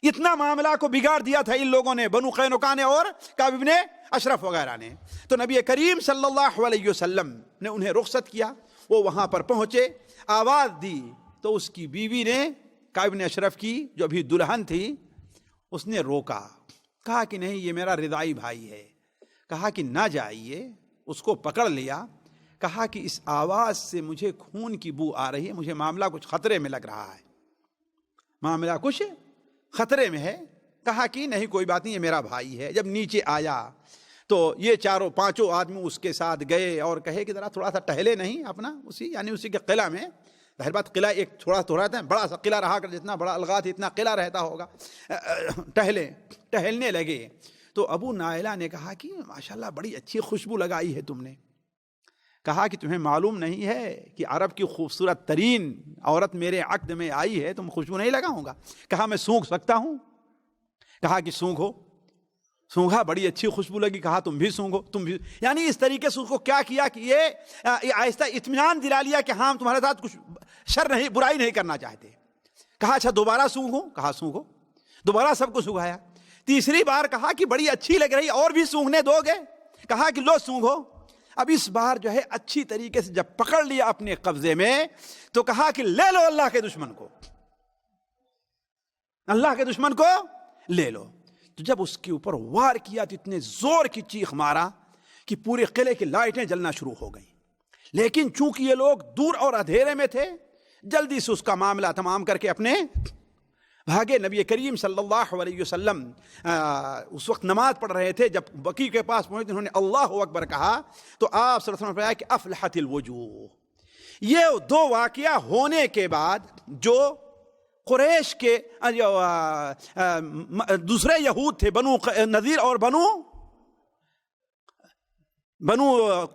اتنا معاملہ کو بگاڑ دیا تھا ان لوگوں نے، بنو قینقاع نے اور کعب بن اشرف وغیرہ نے۔ تو نبی کریم صلی اللہ علیہ وسلم نے انہیں رخصت کیا، وہ وہاں پر پہنچے، آواز دی تو اس کی بیوی نے کعب بن اشرف کی جو ابھی دلہن تھی اس نے روکا، کہا کہ نہیں یہ میرا رضائی بھائی ہے، کہا کہ نہ جائیے، اس کو پکڑ لیا، کہا کہ اس آواز سے مجھے خون کی بو آ رہی ہے، مجھے معاملہ کچھ خطرے میں لگ رہا ہے، معاملہ کچھ خطرے میں ہے۔ کہا کہ نہیں کوئی بات نہیں یہ میرا بھائی ہے۔ جب نیچے آیا تو یہ چاروں پانچوں آدمی اس کے ساتھ گئے اور کہے کہ ذرا تھوڑا سا ٹہلے نہیں اپنا اسی کے قلعہ میں، ظاہر بات قلعہ ایک تھوڑا تھا، بڑا سا قلعہ رہا کر جتنا بڑا الغاز اتنا قلعہ رہتا ہوگا، ٹہلنے لگے۔ تو ابو نائلہ نے کہا کہ ماشاءاللہ بڑی اچھی خوشبو لگائی ہے تم نے۔ کہا کہ تمہیں معلوم نہیں ہے کہ عرب کی خوبصورت ترین عورت میرے عقد میں آئی ہے، تم خوشبو نہیں لگاؤں گا؟ کہا میں سونگھ سکتا ہوں؟ کہا کہ سونگھو۔ سونگھا، بڑی اچھی خوشبو لگی، کہا تم بھی سونگھو، تم بھی، یعنی اس طریقے سے اس کو کیا کیا کہ یہ آہستہ اطمینان دلا لیا کہ ہاں تمہارے ساتھ کچھ شر نہیں، برائی نہیں کرنا چاہتے۔ کہا اچھا دوبارہ سونگھو؟ کہا سونگھو۔ دوبارہ سب کو سونگھایا۔ تیسری بار کہا کہ بڑی اچھی لگ رہی، اور بھی سونگھنے دو گے؟ کہا کہ لو سونگھو۔ اب اس بار جو ہے اچھی طریقے سے جب پکڑ لیا اپنے قبضے میں تو کہا کہ لے لو اللہ کے دشمن کو، اللہ کے دشمن کو لے لو۔ تو جب اس کے اوپر وار کیا تو اتنے زور کی چیخ مارا کہ پورے قلعے کی لائٹیں جلنا شروع ہو گئیں، لیکن چونکہ یہ لوگ دور اور اندھیرے میں تھے جلدی سے اس کا معاملہ تمام کر کے اپنے بھاگے۔ نبی کریم صلی اللہ علیہ وسلم اس وقت نماز پڑھ رہے تھے، جب بقیع کے پاس پہنچے انہوں نے اللہ اکبر کہا تو آپ صلی اللہ علیہ وسلم نے فرمایا کہ افلحت الوجوہ۔ یہ دو واقعہ ہونے کے بعد جو قریش کے دوسرے یہود تھے، بنو نذیر اور بنو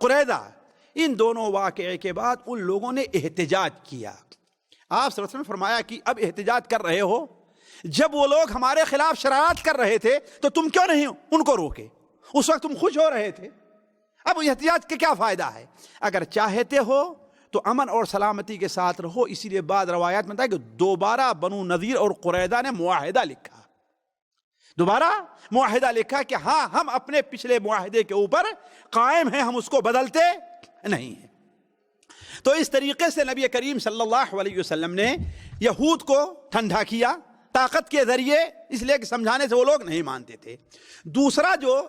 قریظہ، ان دونوں واقعے کے بعد ان لوگوں نے احتجاج کیا۔ آپ صلی اللہ علیہ وسلم نے فرمایا کہ اب احتجاج کر رہے ہو، جب وہ لوگ ہمارے خلاف شرارت کر رہے تھے تو تم کیوں نہیں ان کو روکے؟ اس وقت تم خوش ہو رہے تھے، اب احتجاج کا کیا فائدہ ہے؟ اگر چاہتے ہو تو امن اور سلامتی کے ساتھ رہو۔ اسی لیے بعض روایات میں بتایا کہ دوبارہ بنو نذیر اور قریظہ نے معاہدہ لکھا، دوبارہ معاہدہ لکھا کہ ہاں ہم اپنے پچھلے معاہدے کے اوپر قائم ہیں، ہم اس کو بدلتے نہیں ہیں۔ تو اس طریقے سے نبی کریم صلی اللہ علیہ وسلم نے یہود کو ٹھنڈا کیا طاقت کے ذریعے، اس لیے کہ سمجھانے سے وہ لوگ نہیں مانتے تھے۔ دوسرا جو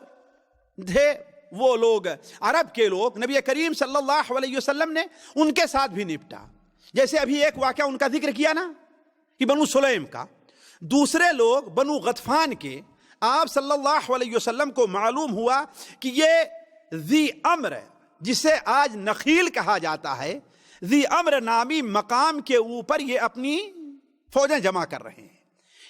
تھے وہ لوگ عرب کے لوگ، نبی کریم صلی اللہ علیہ وسلم نے ان کے ساتھ بھی نپٹا۔ جیسے ابھی ایک واقعہ ان کا ذکر کیا نا کہ بنو سلیم کا، دوسرے لوگ بنو غطفان کے، آپ صلی اللہ علیہ وسلم کو معلوم ہوا کہ یہ ذی امر، جسے آج نخیل کہا جاتا ہے، ذی امر نامی مقام کے اوپر یہ اپنی فوجیں جمع کر رہے ہیں۔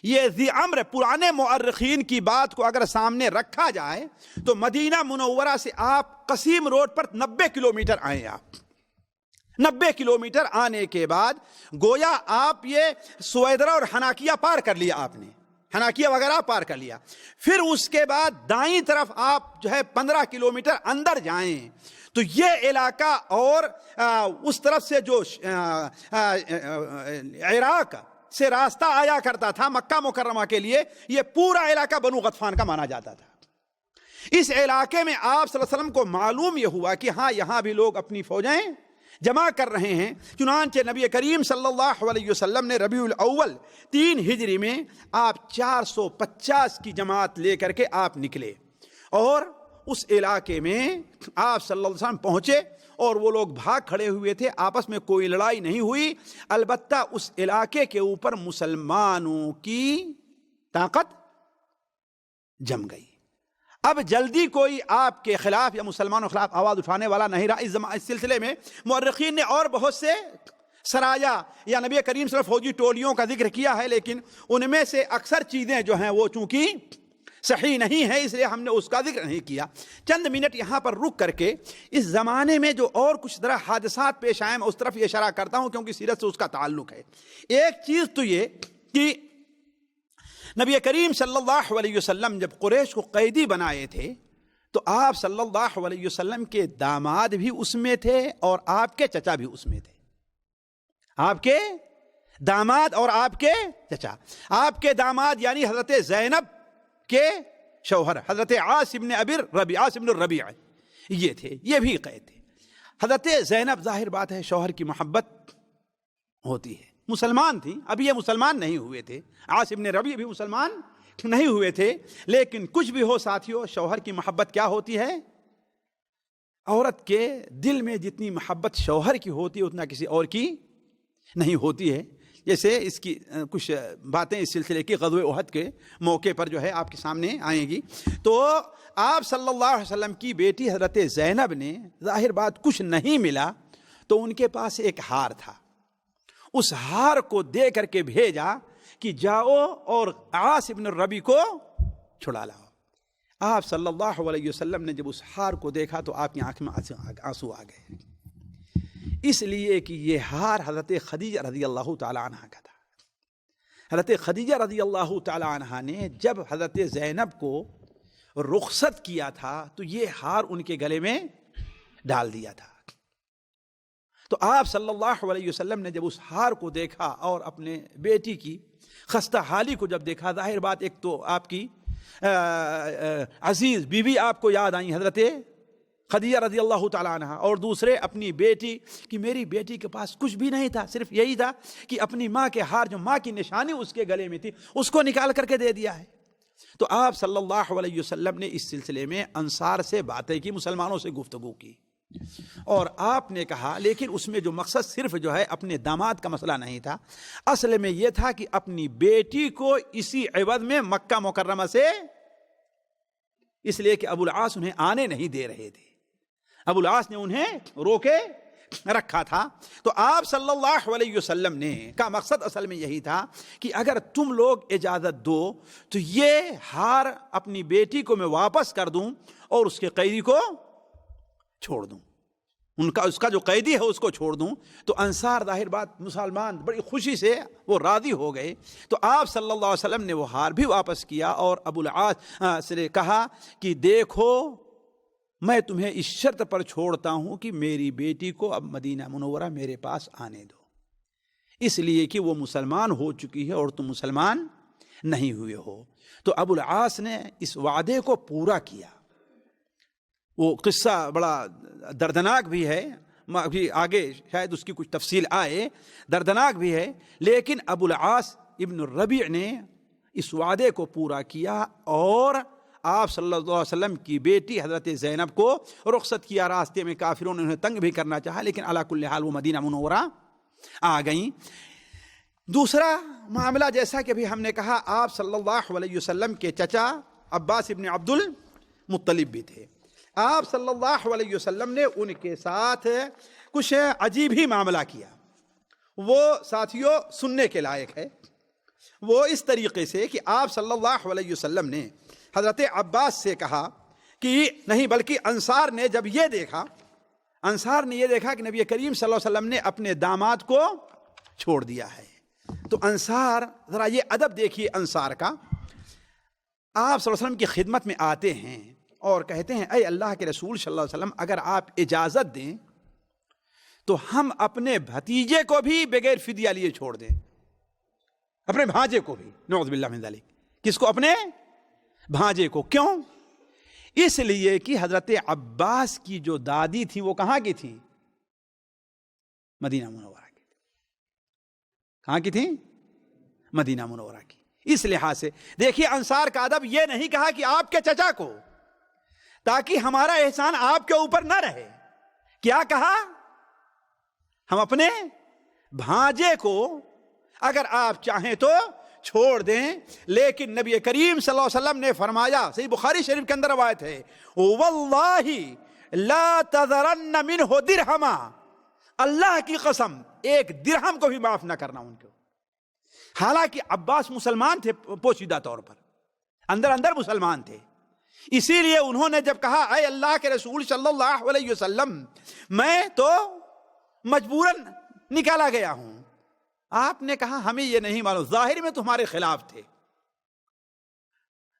یہ ذی امر پرانے مورخین کی بات کو اگر سامنے رکھا جائے تو مدینہ منورہ سے آپ قصیم روڈ پر 90 کلومیٹر آئے، آپ 90 کلومیٹر آنے کے بعد گویا آپ یہ سویدرہ اور حناکیہ پار کر لیا، آپ نے حناکیہ وغیرہ پار کر لیا۔ پھر اس کے بعد دائیں طرف آپ جو ہے 15 کلومیٹر اندر جائیں تو یہ علاقہ اور اس طرف سے جو عراق سے راستہ آیا کرتا تھا مکہ مکرمہ کے لیے، یہ پورا علاقہ بنو غطفان کا مانا جاتا تھا۔ اس علاقے میں آپ صلی اللہ علیہ وسلم کو معلوم یہ ہوا کہ ہاں یہاں بھی لوگ اپنی فوجیں جمع کر رہے ہیں، چنانچہ نبی کریم صلی اللہ علیہ وسلم نے ربیع الاول 3 ہجری میں آپ 450 کی جماعت لے کر کے آپ نکلے اور اس علاقے میں آپ صلی اللہ علیہ وسلم پہنچے، اور وہ لوگ بھاگ کھڑے ہوئے تھے، آپس میں کوئی لڑائی نہیں ہوئی، البتہ اس علاقے کے اوپر مسلمانوں کی طاقت جم گئی۔ اب جلدی کوئی آپ کے خلاف یا مسلمانوں کے خلاف آواز اٹھانے والا نہیں رہا۔ اس سلسلے میں مورخین نے اور بہت سے سرایا یا نبی کریم صلی اللہ علیہ وسلم فوجی ٹولیوں کا ذکر کیا ہے، لیکن ان میں سے اکثر چیزیں جو ہیں وہ چونکہ صحیح نہیں ہے، اس لیے ہم نے اس کا ذکر نہیں کیا۔ چند منٹ یہاں پر رک کر کے اس زمانے میں جو اور کچھ طرح حادثات پیش آئے میں اس طرف یہ اشارہ کرتا ہوں کیونکہ سیرت سے اس کا تعلق ہے۔ ایک چیز تو یہ کہ نبی کریم صلی اللہ علیہ وسلم جب قریش کو قیدی بنائے تھے تو آپ صلی اللہ علیہ وسلم کے داماد بھی اس میں تھے اور آپ کے چچا بھی اس میں تھے۔ آپ کے داماد اور آپ کے چچا، آپ کے داماد یعنی حضرت زینب کے شوہر حضرت عاص بن الربیع یہ تھے، یہ بھی قید تھے۔ حضرت زینب ظاہر بات ہے شوہر کی محبت ہوتی ہے، مسلمان تھی، ابھی یہ مسلمان نہیں ہوئے تھے، عاص بن ربیع بھی مسلمان نہیں ہوئے تھے، لیکن کچھ بھی ہو ساتھیوں، شوہر کی محبت کیا ہوتی ہے؟ عورت کے دل میں جتنی محبت شوہر کی ہوتی ہے اتنا کسی اور کی نہیں ہوتی ہے۔ جیسے اس کی کچھ باتیں اس سلسلے کی غزوہ احد کے موقع پر جو ہے آپ کے سامنے آئیں گی۔ تو آپ صلی اللہ علیہ وسلم کی بیٹی حضرت زینب نے ظاہر بات کچھ نہیں ملا تو ان کے پاس ایک ہار تھا، اس ہار کو دے کر کے بھیجا کہ جاؤ اور عاص بن الربیع کو چھڑا لاؤ۔ آپ صلی اللہ علیہ وسلم نے جب اس ہار کو دیکھا تو آپ کی آنکھ میں آنسو آ گئے، اس لیے کہ یہ ہار حضرت خدیجہ رضی اللہ تعالی عنہ کا تھا۔ حضرت خدیجہ رضی اللہ تعالی عنہ نے جب حضرت زینب کو رخصت کیا تھا تو یہ ہار ان کے گلے میں ڈال دیا تھا۔ تو آپ صلی اللہ علیہ وسلم نے جب اس ہار کو دیکھا اور اپنے بیٹی کی خستہ حالی کو جب دیکھا، ظاہر بات ایک تو آپ کی عزیز بیوی آپ کو یاد آئی حضرت خدیجہ رضی اللہ تعالیٰ عنہ، اور دوسرے اپنی بیٹی کہ میری بیٹی کے پاس کچھ بھی نہیں تھا، صرف یہی تھا کہ اپنی ماں کے ہار جو ماں کی نشانی اس کے گلے میں تھی اس کو نکال کر کے دے دیا ہے۔ تو آپ صلی اللہ علیہ وسلم نے اس سلسلے میں انصار سے باتیں کی، مسلمانوں سے گفتگو کی، اور آپ نے کہا، لیکن اس میں جو مقصد صرف جو ہے اپنے داماد کا مسئلہ نہیں تھا، اصل میں یہ تھا کہ اپنی بیٹی کو اسی عوض میں مکہ مکرمہ سے، اس لیے کہ ابو العاص انہیں آنے نہیں دے رہے تھے، ابو العاص نے انہیں روکے رکھا تھا۔ تو آپ صلی اللہ علیہ وسلم نے کا مقصد اصل میں یہی تھا کہ اگر تم لوگ اجازت دو تو یہ ہار اپنی بیٹی کو میں واپس کر دوں اور اس کے قیدی کو چھوڑ دوں، اس کا جو قیدی ہے اس کو چھوڑ دوں۔ تو انصار ظاہر بات مسلمان بڑی خوشی سے وہ راضی ہو گئے۔ تو آپ صلی اللہ علیہ وسلم نے وہ ہار بھی واپس کیا اور ابو العاص سے کہا کہ دیکھو میں تمہیں اس شرط پر چھوڑتا ہوں کہ میری بیٹی کو اب مدینہ منورہ میرے پاس آنے دو، اس لیے کہ وہ مسلمان ہو چکی ہے اور تم مسلمان نہیں ہوئے ہو۔ تو ابو العاص نے اس وعدے کو پورا کیا۔ وہ قصہ بڑا دردناک بھی ہے، ابھی آگے شاید اس کی کچھ تفصیل آئے، دردناک بھی ہے، لیکن ابو العاص ابن الربیع نے اس وعدے کو پورا کیا اور آپ صلی اللہ علیہ وسلم کی بیٹی حضرت زینب کو رخصت کیا۔ راستے میں کافروں نے انہیں تنگ بھی کرنا چاہا، لیکن علی کل حال وہ مدینہ منورہ آ گئیں۔ دوسرا معاملہ جیسا کہ ابھی ہم نے کہا، آپ صلی اللہ علیہ وسلم کے چچا عباس ابن عبد المطلب بھی تھے، آپ صلی اللہ علیہ وسلم نے ان کے ساتھ کچھ عجیب ہی معاملہ کیا. وہ ساتھیوں سننے کے لائق ہے. وہ اس طریقے سے کہ آپ صلی اللہ علیہ وسلم نے حضرت عباس سے کہا کہ نہیں، بلکہ انصار نے یہ دیکھا کہ نبی کریم صلی اللہ علیہ وسلم نے اپنے داماد کو چھوڑ دیا ہے. تو انصار، ذرا یہ ادب دیکھیے انصار کا. آپ صلی اللہ علیہ وسلم کی خدمت میں آتے ہیں اور کہتے ہیں اے اللہ کے رسول صلی اللہ علیہ وسلم، اگر آپ اجازت دیں تو ہم اپنے بھتیجے کو بھی بغیر فدیہ لیے چھوڑ دیں، اپنے بھانجے کو بھی. نعوذ باللہ من ذلک. کس کو؟ اپنے بھانجے کو. کیوں؟ اس لیے کہ حضرت عباس کی جو دادی تھی وہ کہاں کی تھی؟ مدینہ منورہ کی. کہاں کی تھی؟ مدینہ منورہ کی. اس لحاظ سے دیکھیے انصار کا ادب یہ نہیں کہا کہ آپ کے چچا کو، تاکہ ہمارا احسان آپ کے اوپر نہ رہے. کیا کہا؟ ہم اپنے بھانجے کو اگر آپ چاہیں تو چھوڑ دیں. لیکن نبی کریم صلی اللہ علیہ وسلم نے فرمایا، صحیح بخاری شریف کے اندر روایت ہے، واللہ لا تذرن منہ درہما، اللہ کی قسم ایک درہم کو بھی معاف نہ کرنا ان کو. حالانکہ عباس مسلمان تھے، پوشیدہ طور پر اندر مسلمان تھے. اسی لیے انہوں نے جب کہا اے اللہ کے رسول صلی اللہ علیہ وسلم، میں تو مجبوراً نکالا گیا ہوں، آپ نے کہا ہمیں یہ نہیں معلوم، ظاہر میں تمہارے خلاف تھے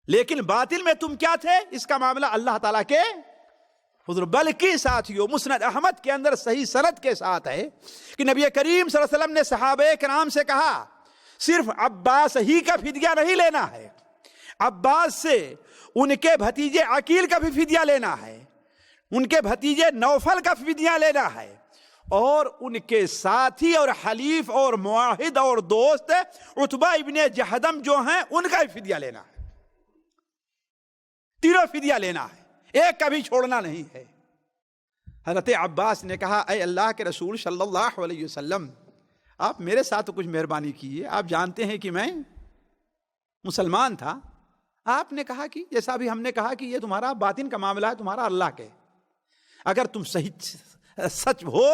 لیکن باطل میں تم کیا تھے، اس کا معاملہ اللہ تعالیٰ کے حضور. بلکہ ساتھیوں مسند احمد کے اندر صحیح سند کے ساتھ ہے کہ نبی کریم صلی اللہ علیہ وسلم نے صحابہ کرام سے کہا صرف عباس ہی کا فدیہ نہیں لینا ہے، عباس سے ان کے بھتیجے عقیل کا بھی فدیہ لینا ہے، ان کے بھتیجے نوفل کا فدیہ لینا ہے، اور ان کے ساتھی اور حلیف اور معاہد اور دوست عتبہ ابن جہدم جو ہیں ان کا بھی فدیہ لینا ہے. تینوں فدیہ لینا ہے، ایک کا بھی چھوڑنا نہیں ہے. حضرت عباس نے کہا اے اللہ کے رسول صلی اللہ علیہ وسلم، آپ میرے ساتھ کچھ مہربانی کیجیے، آپ جانتے ہیں کہ میں مسلمان تھا. آپ نے کہا کہ جیسا بھی ہم نے کہا کہ یہ تمہارا باطن کا معاملہ ہے، تمہارا اللہ کے، اگر تم صحیح سچ ہو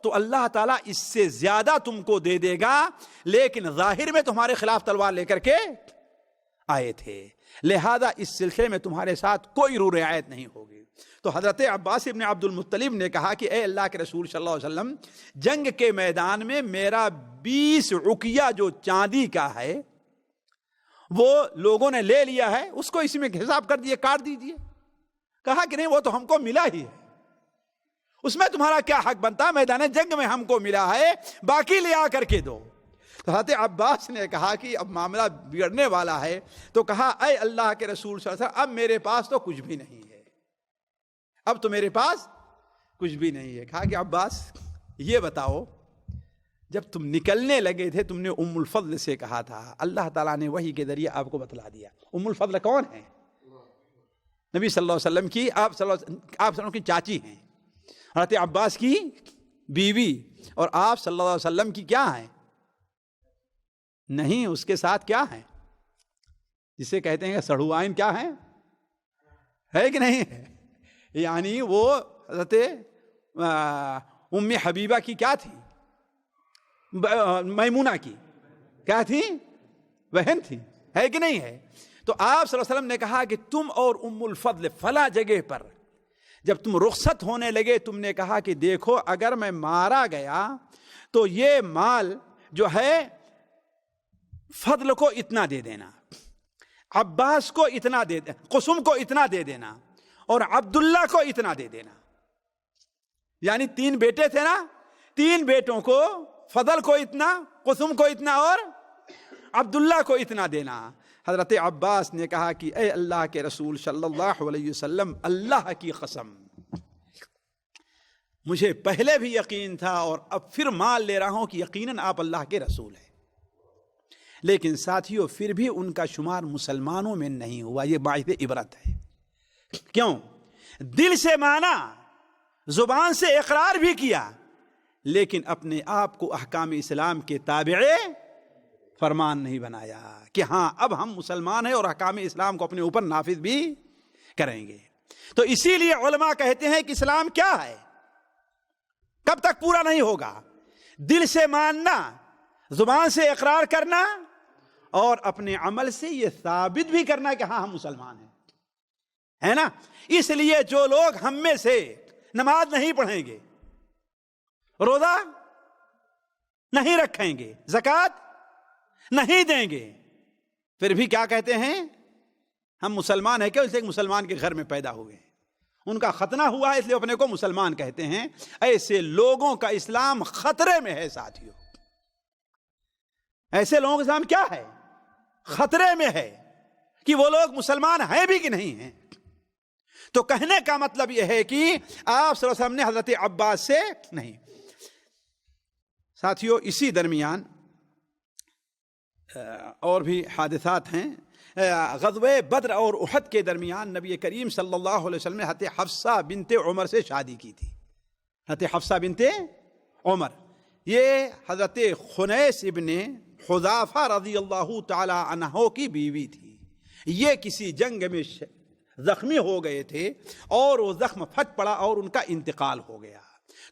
تو اللہ تعالیٰ اس سے زیادہ تم کو دے دے گا، لیکن ظاہر میں تمہارے خلاف تلوار لے کر کے آئے تھے، لہذا اس سلسلے میں تمہارے ساتھ کوئی رو رعایت نہیں ہوگی. تو حضرت عباس ابن عبد المطلب نے کہا کہ اے اللہ کے رسول صلی اللہ علیہ وسلم، جنگ کے میدان میں میرا 20 عقیہ جو چاندی کا ہے وہ لوگوں نے لے لیا ہے، اس کو اسی میں حساب کر دیے، کاٹ دیجئے. کہا کہ نہیں، وہ تو ہم کو ملا ہی ہے، اس میں تمہارا کیا حق بنتا، میدان جنگ میں ہم کو ملا ہے، باقی لے آ کر کے دو. تو حضرت عباس نے کہا کہ اب معاملہ بگڑنے والا ہے، تو کہا اے اللہ کے رسول صلی اللہ علیہ وسلم، اب میرے پاس تو کچھ بھی نہیں ہے، اب تو میرے پاس کچھ بھی نہیں ہے. کہا کہ عباس یہ بتاؤ، جب تم نکلنے لگے تھے تم نے ام الفضل سے کہا تھا، اللہ تعالیٰ نے وحی کے ذریعے آپ کو بتلا دیا. ام الفضل کون ہے؟ نبی صلی اللہ علیہ وسلم کی، آپ صلی اللہ علیہ وسلم کی چاچی ہیں، حضرت عباس کی بیوی، اور آپ صلی اللہ علیہ وسلم کی کیا ہیں؟ نہیں، اس کے ساتھ کیا ہیں؟ جسے کہتے ہیں کہ سڑھوائن کیا ہیں، ہے کہ نہیں ہے؟ یعنی وہ حضرت ام حبیبہ کی کیا تھی؟ میمونہ کی کیا تھی؟ بہن تھی، ہے کہ نہیں ہے؟ تو آپ صلی اللہ علیہ وسلم نے کہا کہ تم اور ام الفضل فلاں جگہ پر جب تم رخصت ہونے لگے، تم نے کہا کہ دیکھو اگر میں مارا گیا تو یہ مال جو ہے فضل کو اتنا دے دینا، عباس کو اتنا دے دینا، قسم کو اتنا دے دینا، اور عبداللہ کو اتنا دے دینا. یعنی 3 بیٹے تھے نا، 3 بیٹوں کو فضل کو اتنا، قسم کو اتنا، اور عبداللہ کو اتنا دینا. حضرت عباس نے کہا کہ اے اللہ کے رسول صلی اللہ علیہ وسلم، اللہ کی قسم مجھے پہلے بھی یقین تھا اور اب پھر مان لے رہا ہوں کہ یقیناً آپ اللہ کے رسول ہیں، لیکن ساتھیوں پھر بھی ان کا شمار مسلمانوں میں نہیں ہوا. یہ باعث عبرت ہے. کیوں؟ دل سے مانا، زبان سے اقرار بھی کیا، لیکن اپنے آپ کو احکام اسلام کے تابع فرمان نہیں بنایا کہ ہاں اب ہم مسلمان ہیں اور احکام اسلام کو اپنے اوپر نافذ بھی کریں گے. تو اسی لیے علماء کہتے ہیں کہ اسلام کیا ہے، کب تک پورا نہیں ہوگا؟ دل سے ماننا، زبان سے اقرار کرنا، اور اپنے عمل سے یہ ثابت بھی کرنا کہ ہاں ہم مسلمان ہیں، ہے نا؟ اس لیے جو لوگ ہم میں سے نماز نہیں پڑھیں گے، روزہ نہیں رکھیں گے، زکوٰۃ نہیں دیں گے، پھر بھی کیا کہتے ہیں؟ ہم مسلمان ہیں. کیوں؟ اس لیے ایک مسلمان کے گھر میں پیدا ہوئے ہیں، ان کا ختنہ ہوا ہے، اس لیے اپنے کو مسلمان کہتے ہیں. ایسے لوگوں کا اسلام خطرے میں ہے ساتھیوں. ایسے لوگوں کا اسلام کیا ہے؟ خطرے میں ہے کہ وہ لوگ مسلمان ہیں بھی کہ نہیں ہیں. تو کہنے کا مطلب یہ ہے کہ آپ صلی اللہ علیہ وسلم نے حضرت عباس سے نہیں. ساتھیوں اسی درمیان اور بھی حادثات ہیں. غزوہ بدر اور احد کے درمیان نبی کریم صلی اللہ علیہ وسلم نے حضرت حفصہ بنت عمر سے شادی کی تھی. حضرت حفصہ بنت عمر یہ حضرت خنیس ابن حذافہ رضی اللہ تعالی عنہ کی بیوی تھی. یہ کسی جنگ میں زخمی ہو گئے تھے اور وہ زخم پھٹ پڑا اور ان کا انتقال ہو گیا.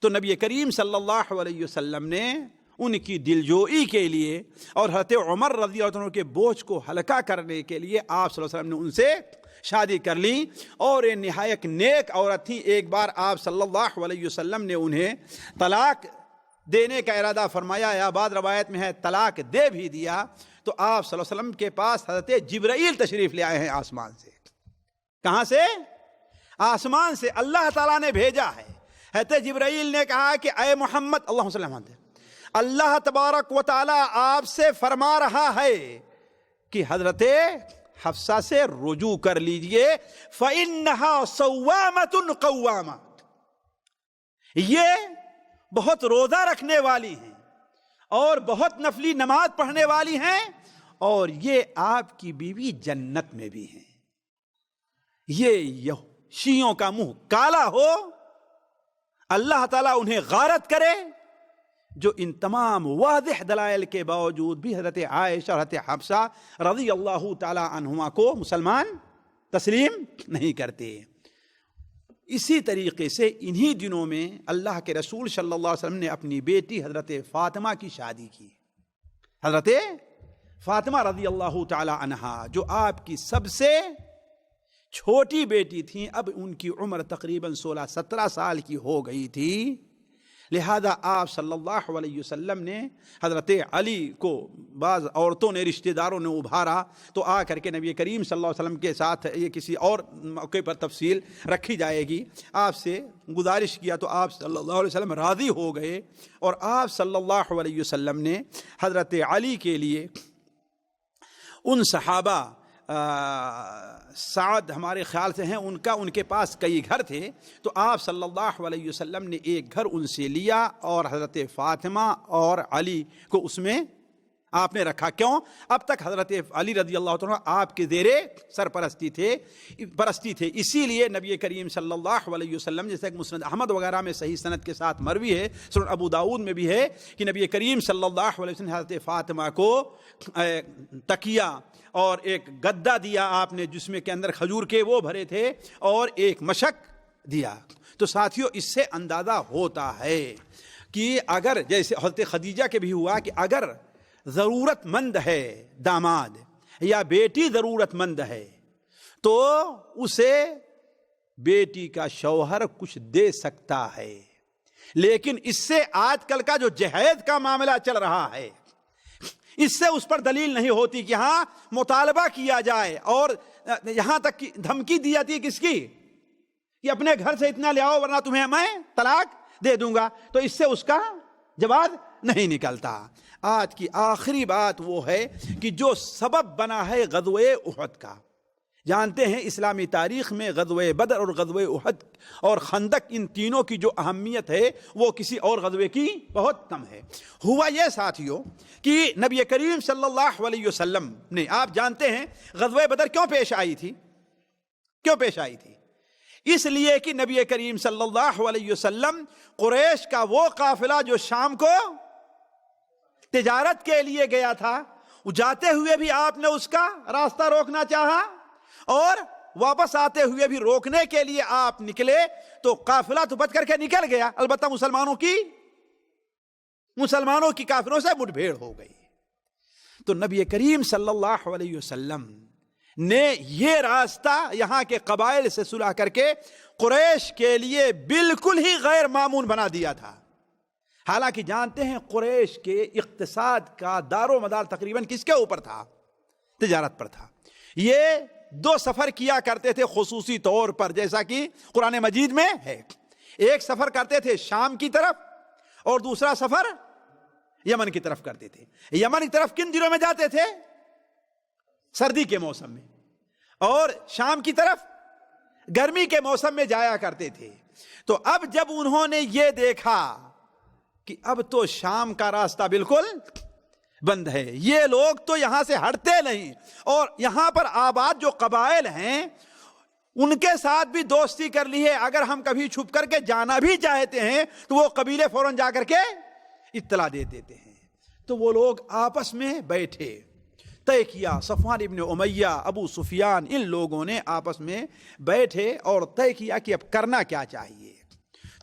تو نبی کریم صلی اللہ علیہ وسلم نے ان کی دلجوئی کے لیے اور حضرت عمر رضی اللہ عنہ کے بوجھ کو ہلکا کرنے کے لیے آپ صلی اللہ علیہ وسلم نے ان سے شادی کر لی. اور یہ نہایت نیک عورت تھی. ایک بار آپ صلی اللہ علیہ وسلم نے انہیں طلاق دینے کا ارادہ فرمایا، یا بعد روایت میں ہے طلاق دے بھی دیا. تو آپ صلی اللہ علیہ وسلم کے پاس حضرت جبرائیل تشریف لے آئے ہیں آسمان سے. کہاں سے؟ آسمان سے اللہ تعالیٰ نے بھیجا ہے. حضرت جبرائیل نے کہا کہ اے محمد، اللہم صلی اللہ علیہ وسلم، اللہ تبارک و تعالیٰ آپ سے فرما رہا ہے کہ حضرت حفصہ سے رجوع کر لیجئے، فَإِنَّهَا صَوَّامَةٌ قَوَّامَةٌ. یہ بہت روزہ رکھنے والی ہیں اور بہت نفلی نماز پڑھنے والی ہیں، اور یہ آپ کی بیوی جنت میں بھی ہیں. یہ شیعوں کا منہ کالا ہو، اللہ تعالیٰ انہیں غارت کرے جو ان تمام واضح دلائل کے باوجود بھی حضرت عائشہ اور حضرت حفصہ رضی اللہ تعالی عنہما کو مسلمان تسلیم نہیں کرتے. اسی طریقے سے انہی دنوں میں اللہ کے رسول صلی اللہ علیہ وسلم نے اپنی بیٹی حضرت فاطمہ کی شادی کی. حضرت فاطمہ رضی اللہ تعالی عنہا جو آپ کی سب سے چھوٹی بیٹی تھیں، اب ان کی عمر تقریباً 16-17 سال کی ہو گئی تھی. لہذا آپ صلی اللہ علیہ وسلم نے حضرت علی کو، بعض عورتوں نے، رشتہ داروں نے ابھارا تو آ کر کے نبی کریم صلی اللہ علیہ وسلم کے ساتھ، یہ کسی اور موقع پر تفصیل رکھی جائے گی، آپ سے گزارش کیا تو آپ صلی اللہ علیہ وسلم راضی ہو گئے. اور آپ صلی اللہ علیہ وسلم نے حضرت علی کے لیے ان صحابہ، سعد ہمارے خیال سے ہیں، ان کے پاس کئی گھر تھے، تو آپ صلی اللہ علیہ وسلم نے ایک گھر ان سے لیا اور حضرت فاطمہ اور علی کو اس میں آپ نے رکھا. کیوں؟ اب تک حضرت علی رضی اللہ عنہ آپ کے زیر سرپرستی تھے. اسی لیے نبی کریم صلی اللہ علیہ وسلم، جیسے کہ مسند احمد وغیرہ میں صحیح سند کے ساتھ مروی ہے، سنن ابو داؤد میں بھی ہے کہ نبی کریم صلی اللہ علیہ وسلم نے حضرت فاطمہ کو تکیہ اور ایک گدا دیا آپ نے، جس میں کے اندر کھجور کے وہ بھرے تھے، اور ایک مشک دیا. تو ساتھیوں اس سے اندازہ ہوتا ہے کہ اگر جیسے حضرت خدیجہ کے بھی ہوا کہ اگر ضرورت مند ہے داماد یا بیٹی ضرورت مند ہے تو اسے بیٹی کا شوہر کچھ دے سکتا ہے. لیکن اس سے آج کل کا جو جہیز کا معاملہ چل رہا ہے، اس سے اس پر دلیل نہیں ہوتی کہ ہاں مطالبہ کیا جائے، اور یہاں تک کہ دھمکی دی جاتی ہے کس کی، کہ اپنے گھر سے اتنا لے آؤ ورنہ تمہیں میں طلاق دے دوں گا. تو اس سے اس کا جواب نہیں نکلتا. آج کی آخری بات وہ ہے کہ جو سبب بنا ہے غزوہ احد کا. جانتے ہیں اسلامی تاریخ میں غزوہ بدر اور غزوہ احد اور خندق، ان تینوں کی جو اہمیت ہے وہ کسی اور غزوے کی بہت کم ہے. ہوا یہ ساتھیوں کہ نبی کریم صلی اللہ علیہ وسلم نے، آپ جانتے ہیں غزوہ بدر کیوں پیش آئی تھی؟ اس لیے کہ نبی کریم صلی اللہ علیہ وسلم قریش کا وہ قافلہ جو شام کو تجارت کے لیے گیا تھا، جاتے ہوئے بھی آپ نے اس کا راستہ روکنا چاہا اور واپس آتے ہوئے بھی روکنے کے لیے آپ نکلے تو قافلہ تو بچ کر کے نکل گیا، البتہ مسلمانوں کی کافروں سے مٹ بھیڑ ہو گئی۔ تو نبی کریم صلی اللہ علیہ وسلم نے یہ راستہ یہاں کے قبائل سے صلح کر کے قریش کے لیے بالکل ہی غیر معمول بنا دیا تھا۔ حالانکہ جانتے ہیں قریش کے اقتصاد کا دار و مدار تقریباً کس کے اوپر تھا؟ تجارت پر تھا۔ یہ 2 سفر کیا کرتے تھے خصوصی طور پر، جیسا کہ قرآن مجید میں ہے۔ ایک سفر کرتے تھے شام کی طرف اور دوسرا سفر یمن کی طرف کرتے تھے۔ یمن کی طرف کن دنوں میں جاتے تھے؟ سردی کے موسم میں، اور شام کی طرف گرمی کے موسم میں جایا کرتے تھے۔ تو اب جب انہوں نے یہ دیکھا کہ اب تو شام کا راستہ بالکل بند ہے، یہ لوگ تو یہاں سے ہٹتے نہیں، اور یہاں پر آباد جو قبائل ہیں ان کے ساتھ بھی دوستی کر لی ہے، اگر ہم کبھی چھپ کر کے جانا بھی چاہتے ہیں تو وہ قبیلے فوراً جا کر کے اطلاع دے دیتے ہیں۔ تو وہ لوگ آپس میں بیٹھے، طے کیا، صفوان ابن امیہ، ابو سفیان، ان لوگوں نے آپس میں بیٹھے اور طے کیا کہ اب کرنا کیا چاہیے۔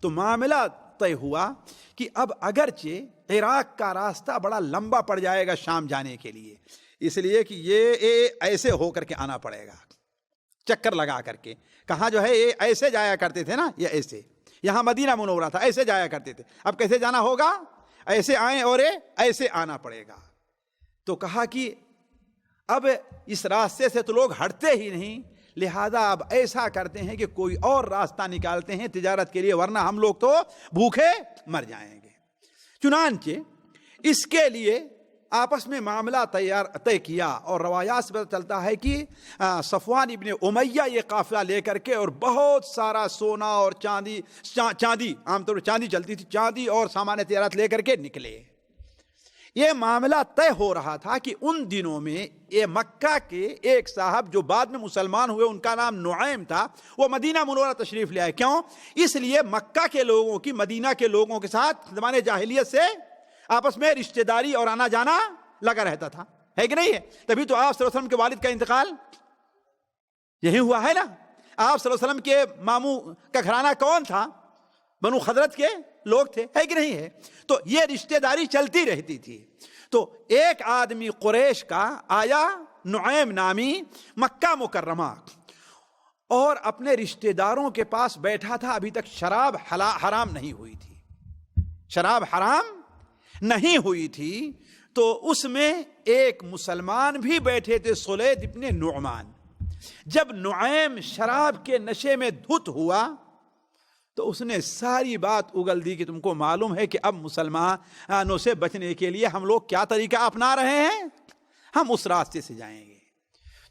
تو معاملہ طے ہوا کہ اب اگرچہ عراق کا راستہ بڑا لمبا پڑ جائے گا شام جانے کے لیے، اس لیے کہ یہ ایسے ہو کر کے آنا پڑے گا، چکر لگا کر کے۔ کہاں جو ہے یہ ایسے جایا کرتے تھے نا، یہ ایسے، یہاں مدینہ منورہ تھا، ایسے جایا کرتے تھے، اب کیسے جانا ہوگا؟ ایسے آئیں اور ایسے آنا پڑے گا۔ تو کہا کہ اب اس راستے سے تو لوگ ہٹتے ہی نہیں، لہذا اب ایسا کرتے ہیں کہ کوئی اور راستہ نکالتے ہیں تجارت کے لیے، ورنہ ہم لوگ تو بھوکے مر جائیں گے۔ چنانچہ اس کے لیے آپس میں معاملہ طے کیا، اور روایات سے پتہ چلتا ہے کہ صفوان ابن امیہ یہ قافلہ لے کر کے اور بہت سارا سونا اور چاندی، عام طور پر چاندی چلتی تھی، چاندی اور سامان تجارت لے کر کے نکلے۔ یہ معاملہ طے ہو رہا تھا کہ ان دنوں میں یہ مکہ کے ایک صاحب جو بعد میں مسلمان ہوئے، ان کا نام نعیم تھا، وہ مدینہ منورہ تشریف لے آئے۔ کیوں؟ اس لیے مکہ کے لوگوں کی مدینہ کے لوگوں کے ساتھ زمانے جاہلیت سے آپس میں رشتہ داری اور آنا جانا لگا رہتا تھا، ہے کہ نہیں ہے؟ تبھی تو آپ صلی اللہ علیہ وسلم کے والد کا انتقال یہی ہوا ہے نا۔ آپ صلی اللہ علیہ وسلم کے ماموں کا گھرانہ کون تھا؟ بنو خزرج کے لوگ تھے، ہے کہ نہیں ہے؟ تو یہ رشتہ داری چلتی رہتی تھی۔ تو ایک آدمی قریش کا آیا، نعیم نامی، مکہ مکرمہ، اور اپنے رشتہ داروں کے پاس بیٹھا تھا۔ ابھی تک شراب حرام نہیں ہوئی تھی، شراب حرام نہیں ہوئی تھی۔ تو اس میں ایک مسلمان بھی بیٹھے تھے، سلید ابن نعمان۔ جب نعیم شراب کے نشے میں دھت ہوا تو اس نے ساری بات اگل دی کہ تم کو معلوم ہے کہ اب مسلمانوں سے بچنے کے لیے ہم لوگ کیا طریقہ اپنا رہے ہیں، ہم اس راستے سے جائیں گے۔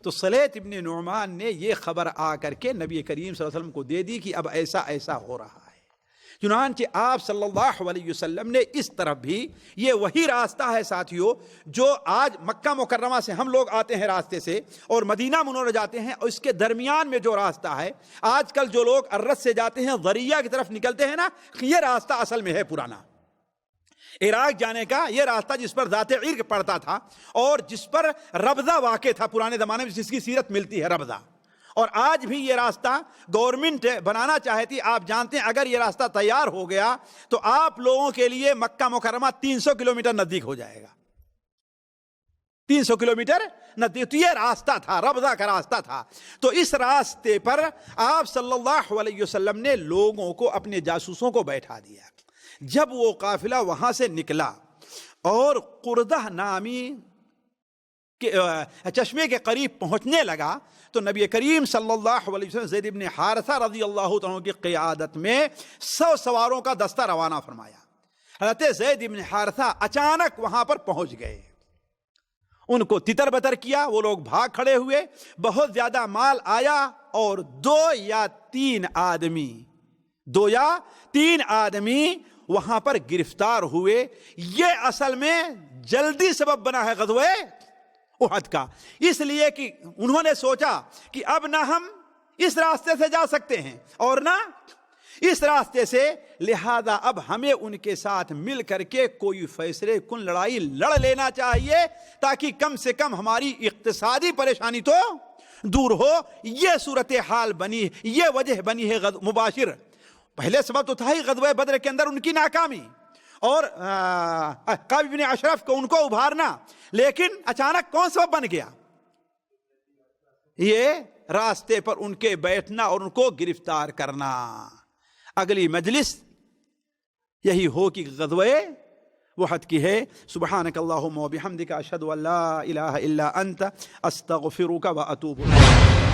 تو سلیط ابن نعمان نے یہ خبر آ کر کے نبی کریم صلی اللہ علیہ وسلم کو دے دی کہ اب ایسا ایسا ہو رہا ہے۔ چنانچہ آپ صلی اللہ علیہ وسلم نے اس طرف بھی، یہ وہی راستہ ہے ساتھیوں جو آج مکہ مکرمہ سے ہم لوگ آتے ہیں راستے سے اور مدینہ منورہ جاتے ہیں، اور اس کے درمیان میں جو راستہ ہے، آج کل جو لوگ اررس سے جاتے ہیں ضریہ کی طرف نکلتے ہیں نا، یہ راستہ اصل میں ہے پرانا عراق جانے کا، یہ راستہ جس پر ذات عرق پڑتا تھا اور جس پر ربضہ واقع تھا پرانے زمانے میں، جس کی سیرت ملتی ہے ربضہ۔ اور آج بھی یہ راستہ گورنمنٹ بنانا چاہتی۔ آپ جانتے ہیں اگر یہ راستہ تیار ہو گیا تو آپ لوگوں کے لیے مکہ مکرمہ 300 کلومیٹر نزدیک ہو جائے گا، 300 کلومیٹر نزدیک۔ تو یہ راستہ تھا، ربضہ کا راستہ تھا۔ تو اس راستے پر آپ صلی اللہ علیہ وسلم نے لوگوں کو، اپنے جاسوسوں کو بیٹھا دیا۔ جب وہ قافلہ وہاں سے نکلا اور قردہ نامی چشمے کے قریب پہنچنے لگا تو نبی کریم صلی اللہ علیہ وسلم زید بن حارثہ رضی اللہ عنہ کی قیادت میں 100 سواروں کا دستہ روانہ فرمایا۔ حضرت زید بن حارثہ اچانک وہاں پر پہنچ گئے، ان کو تتر بتر کیا، وہ لوگ بھاگ کھڑے ہوئے، بہت زیادہ مال آیا، اور 2 یا 3 آدمی وہاں پر گرفتار ہوئے۔ یہ اصل میں جلدی سبب بنا ہے غزوہ احد کا، اس لیے کہ انہوں نے سوچا کہ اب نہ ہم اس راستے سے جا سکتے ہیں اور نہ اس راستے سے، لہذا اب ہمیں ان کے ساتھ مل کر کے کوئی فیصلے کن لڑائی لڑ لینا چاہیے تاکہ کم سے کم ہماری اقتصادی پریشانی تو دور ہو. یہ صورتحال بنی, یہ وجہ بنی ہے مباشر. پہلے سبب تو تھا ہی غزوہ بدر کے اندر ان کی ناکامی اور کعب بن اشرف کو ان کو ابھارنا, لیکن اچانک کون سبب بن گیا؟ یہ راستے پر ان کے بیٹھنا اور ان کو گرفتار کرنا. اگلی مجلس یہی ہو کہ غزوہ وحد کی ہے. سبحانک اللہم و بحمدک اشہد ان لا الہ الا انت استغفرک و اتوب الیک.